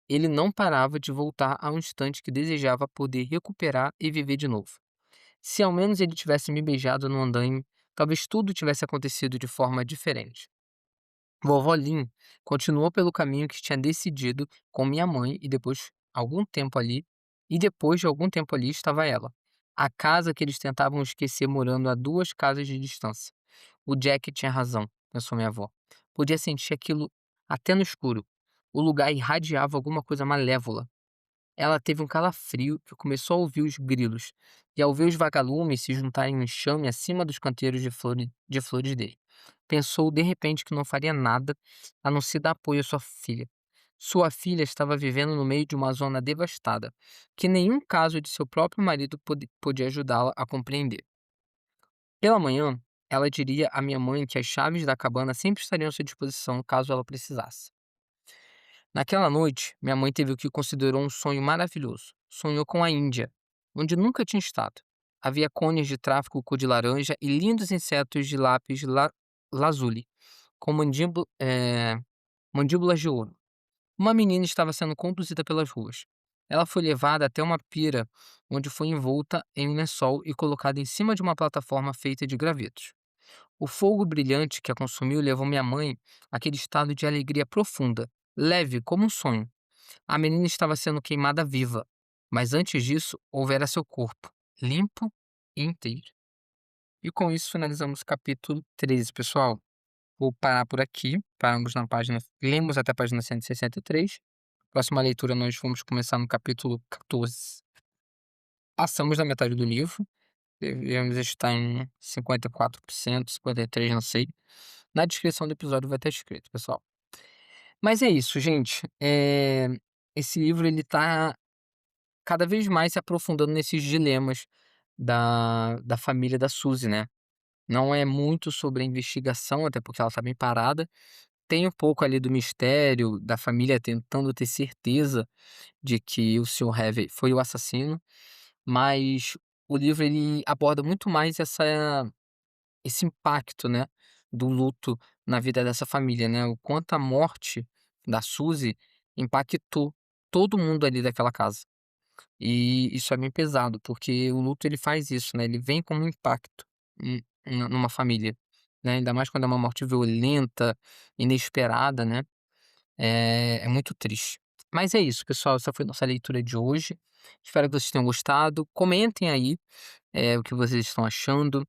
ele não parava de voltar ao instante que desejava poder recuperar e viver de novo. Se ao menos ele tivesse me beijado no andaime, talvez tudo tivesse acontecido de forma diferente. Vovó Lin continuou pelo caminho que tinha decidido com minha mãe e depois de algum tempo ali estava ela. A casa que eles tentavam esquecer morando a 2 casas de distância. O Jack tinha razão, pensou minha avó. Podia sentir aquilo até no escuro. O lugar irradiava alguma coisa malévola. Ela teve um calafrio que começou a ouvir os grilos, e ao ver os vagalumes se juntarem em enxame acima dos canteiros de flores dele. Pensou de repente que não faria nada a não ser dar apoio à sua filha. Sua filha estava vivendo no meio de uma zona devastada, que nenhum caso de seu próprio marido podia ajudá-la a compreender. Pela manhã, ela diria à minha mãe que as chaves da cabana sempre estariam à sua disposição caso ela precisasse. Naquela noite, minha mãe teve o que considerou um sonho maravilhoso. Sonhou com a Índia, onde nunca tinha estado. Havia cones de tráfico cor de laranja e lindos insetos de lápis lazuli, com mandíbulas de ouro. Uma menina estava sendo conduzida pelas ruas. Ela foi levada até uma pira, onde foi envolta em um lençol e colocada em cima de uma plataforma feita de gravetos. O fogo brilhante que a consumiu levou minha mãe àquele estado de alegria profunda, leve como um sonho. A menina estava sendo queimada viva, mas antes disso, houvera seu corpo, limpo e inteiro. E com isso finalizamos o capítulo 13, pessoal. Vou parar por aqui, paramos na página, lemos até a página 163. Próxima leitura nós vamos começar no capítulo 14. Passamos da metade do livro, devemos estar em 54%, 53%, não sei. Na descrição do episódio vai estar escrito, pessoal. Mas é isso, gente. Esse livro ele tá cada vez mais se aprofundando nesses dilemas da família da Suzy, né. Não é muito sobre a investigação, até porque ela tá bem parada. Tem um pouco ali do mistério da família tentando ter certeza de que o Sr. Harvey foi o assassino, mas o livro ele aborda muito mais esse impacto, né, do luto na vida dessa família, né, o quanto a morte da Suzy impactou todo mundo ali daquela casa. E isso é bem pesado, porque o luto ele faz isso, né, ele vem como um impacto numa família, né, ainda mais quando é uma morte violenta, inesperada, né, é muito triste. Mas é isso pessoal, essa foi nossa leitura de hoje, espero que vocês tenham gostado, comentem aí, o que vocês estão achando,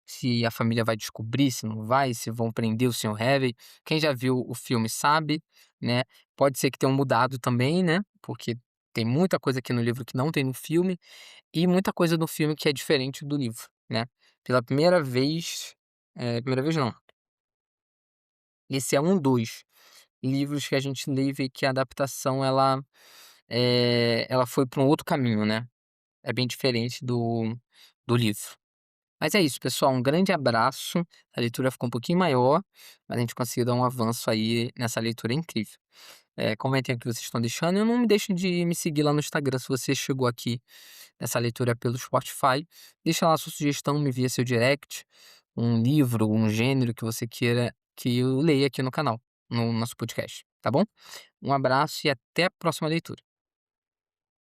se a família vai descobrir, se não vai, se vão prender o Sr. Harvey. Quem já viu o filme sabe, né, pode ser que tenham mudado também, né, porque tem muita coisa aqui no livro que não tem no filme, e muita coisa no filme que é diferente do livro, né. Pela primeira vez, primeira vez não, esse é um dos livros que a gente lê e vê que a adaptação ela foi para um outro caminho, né, é bem diferente do livro. Mas é isso, pessoal. Um grande abraço. A leitura ficou um pouquinho maior, mas a gente conseguiu dar um avanço aí nessa leitura incrível. Comentem o que vocês estão deixando e não me deixem de me seguir lá no Instagram se você chegou aqui nessa leitura pelo Spotify. Deixa lá a sua sugestão, me envia seu direct, um livro, um gênero que você queira que eu leia aqui no canal, no nosso podcast, tá bom? Um abraço e até a próxima leitura.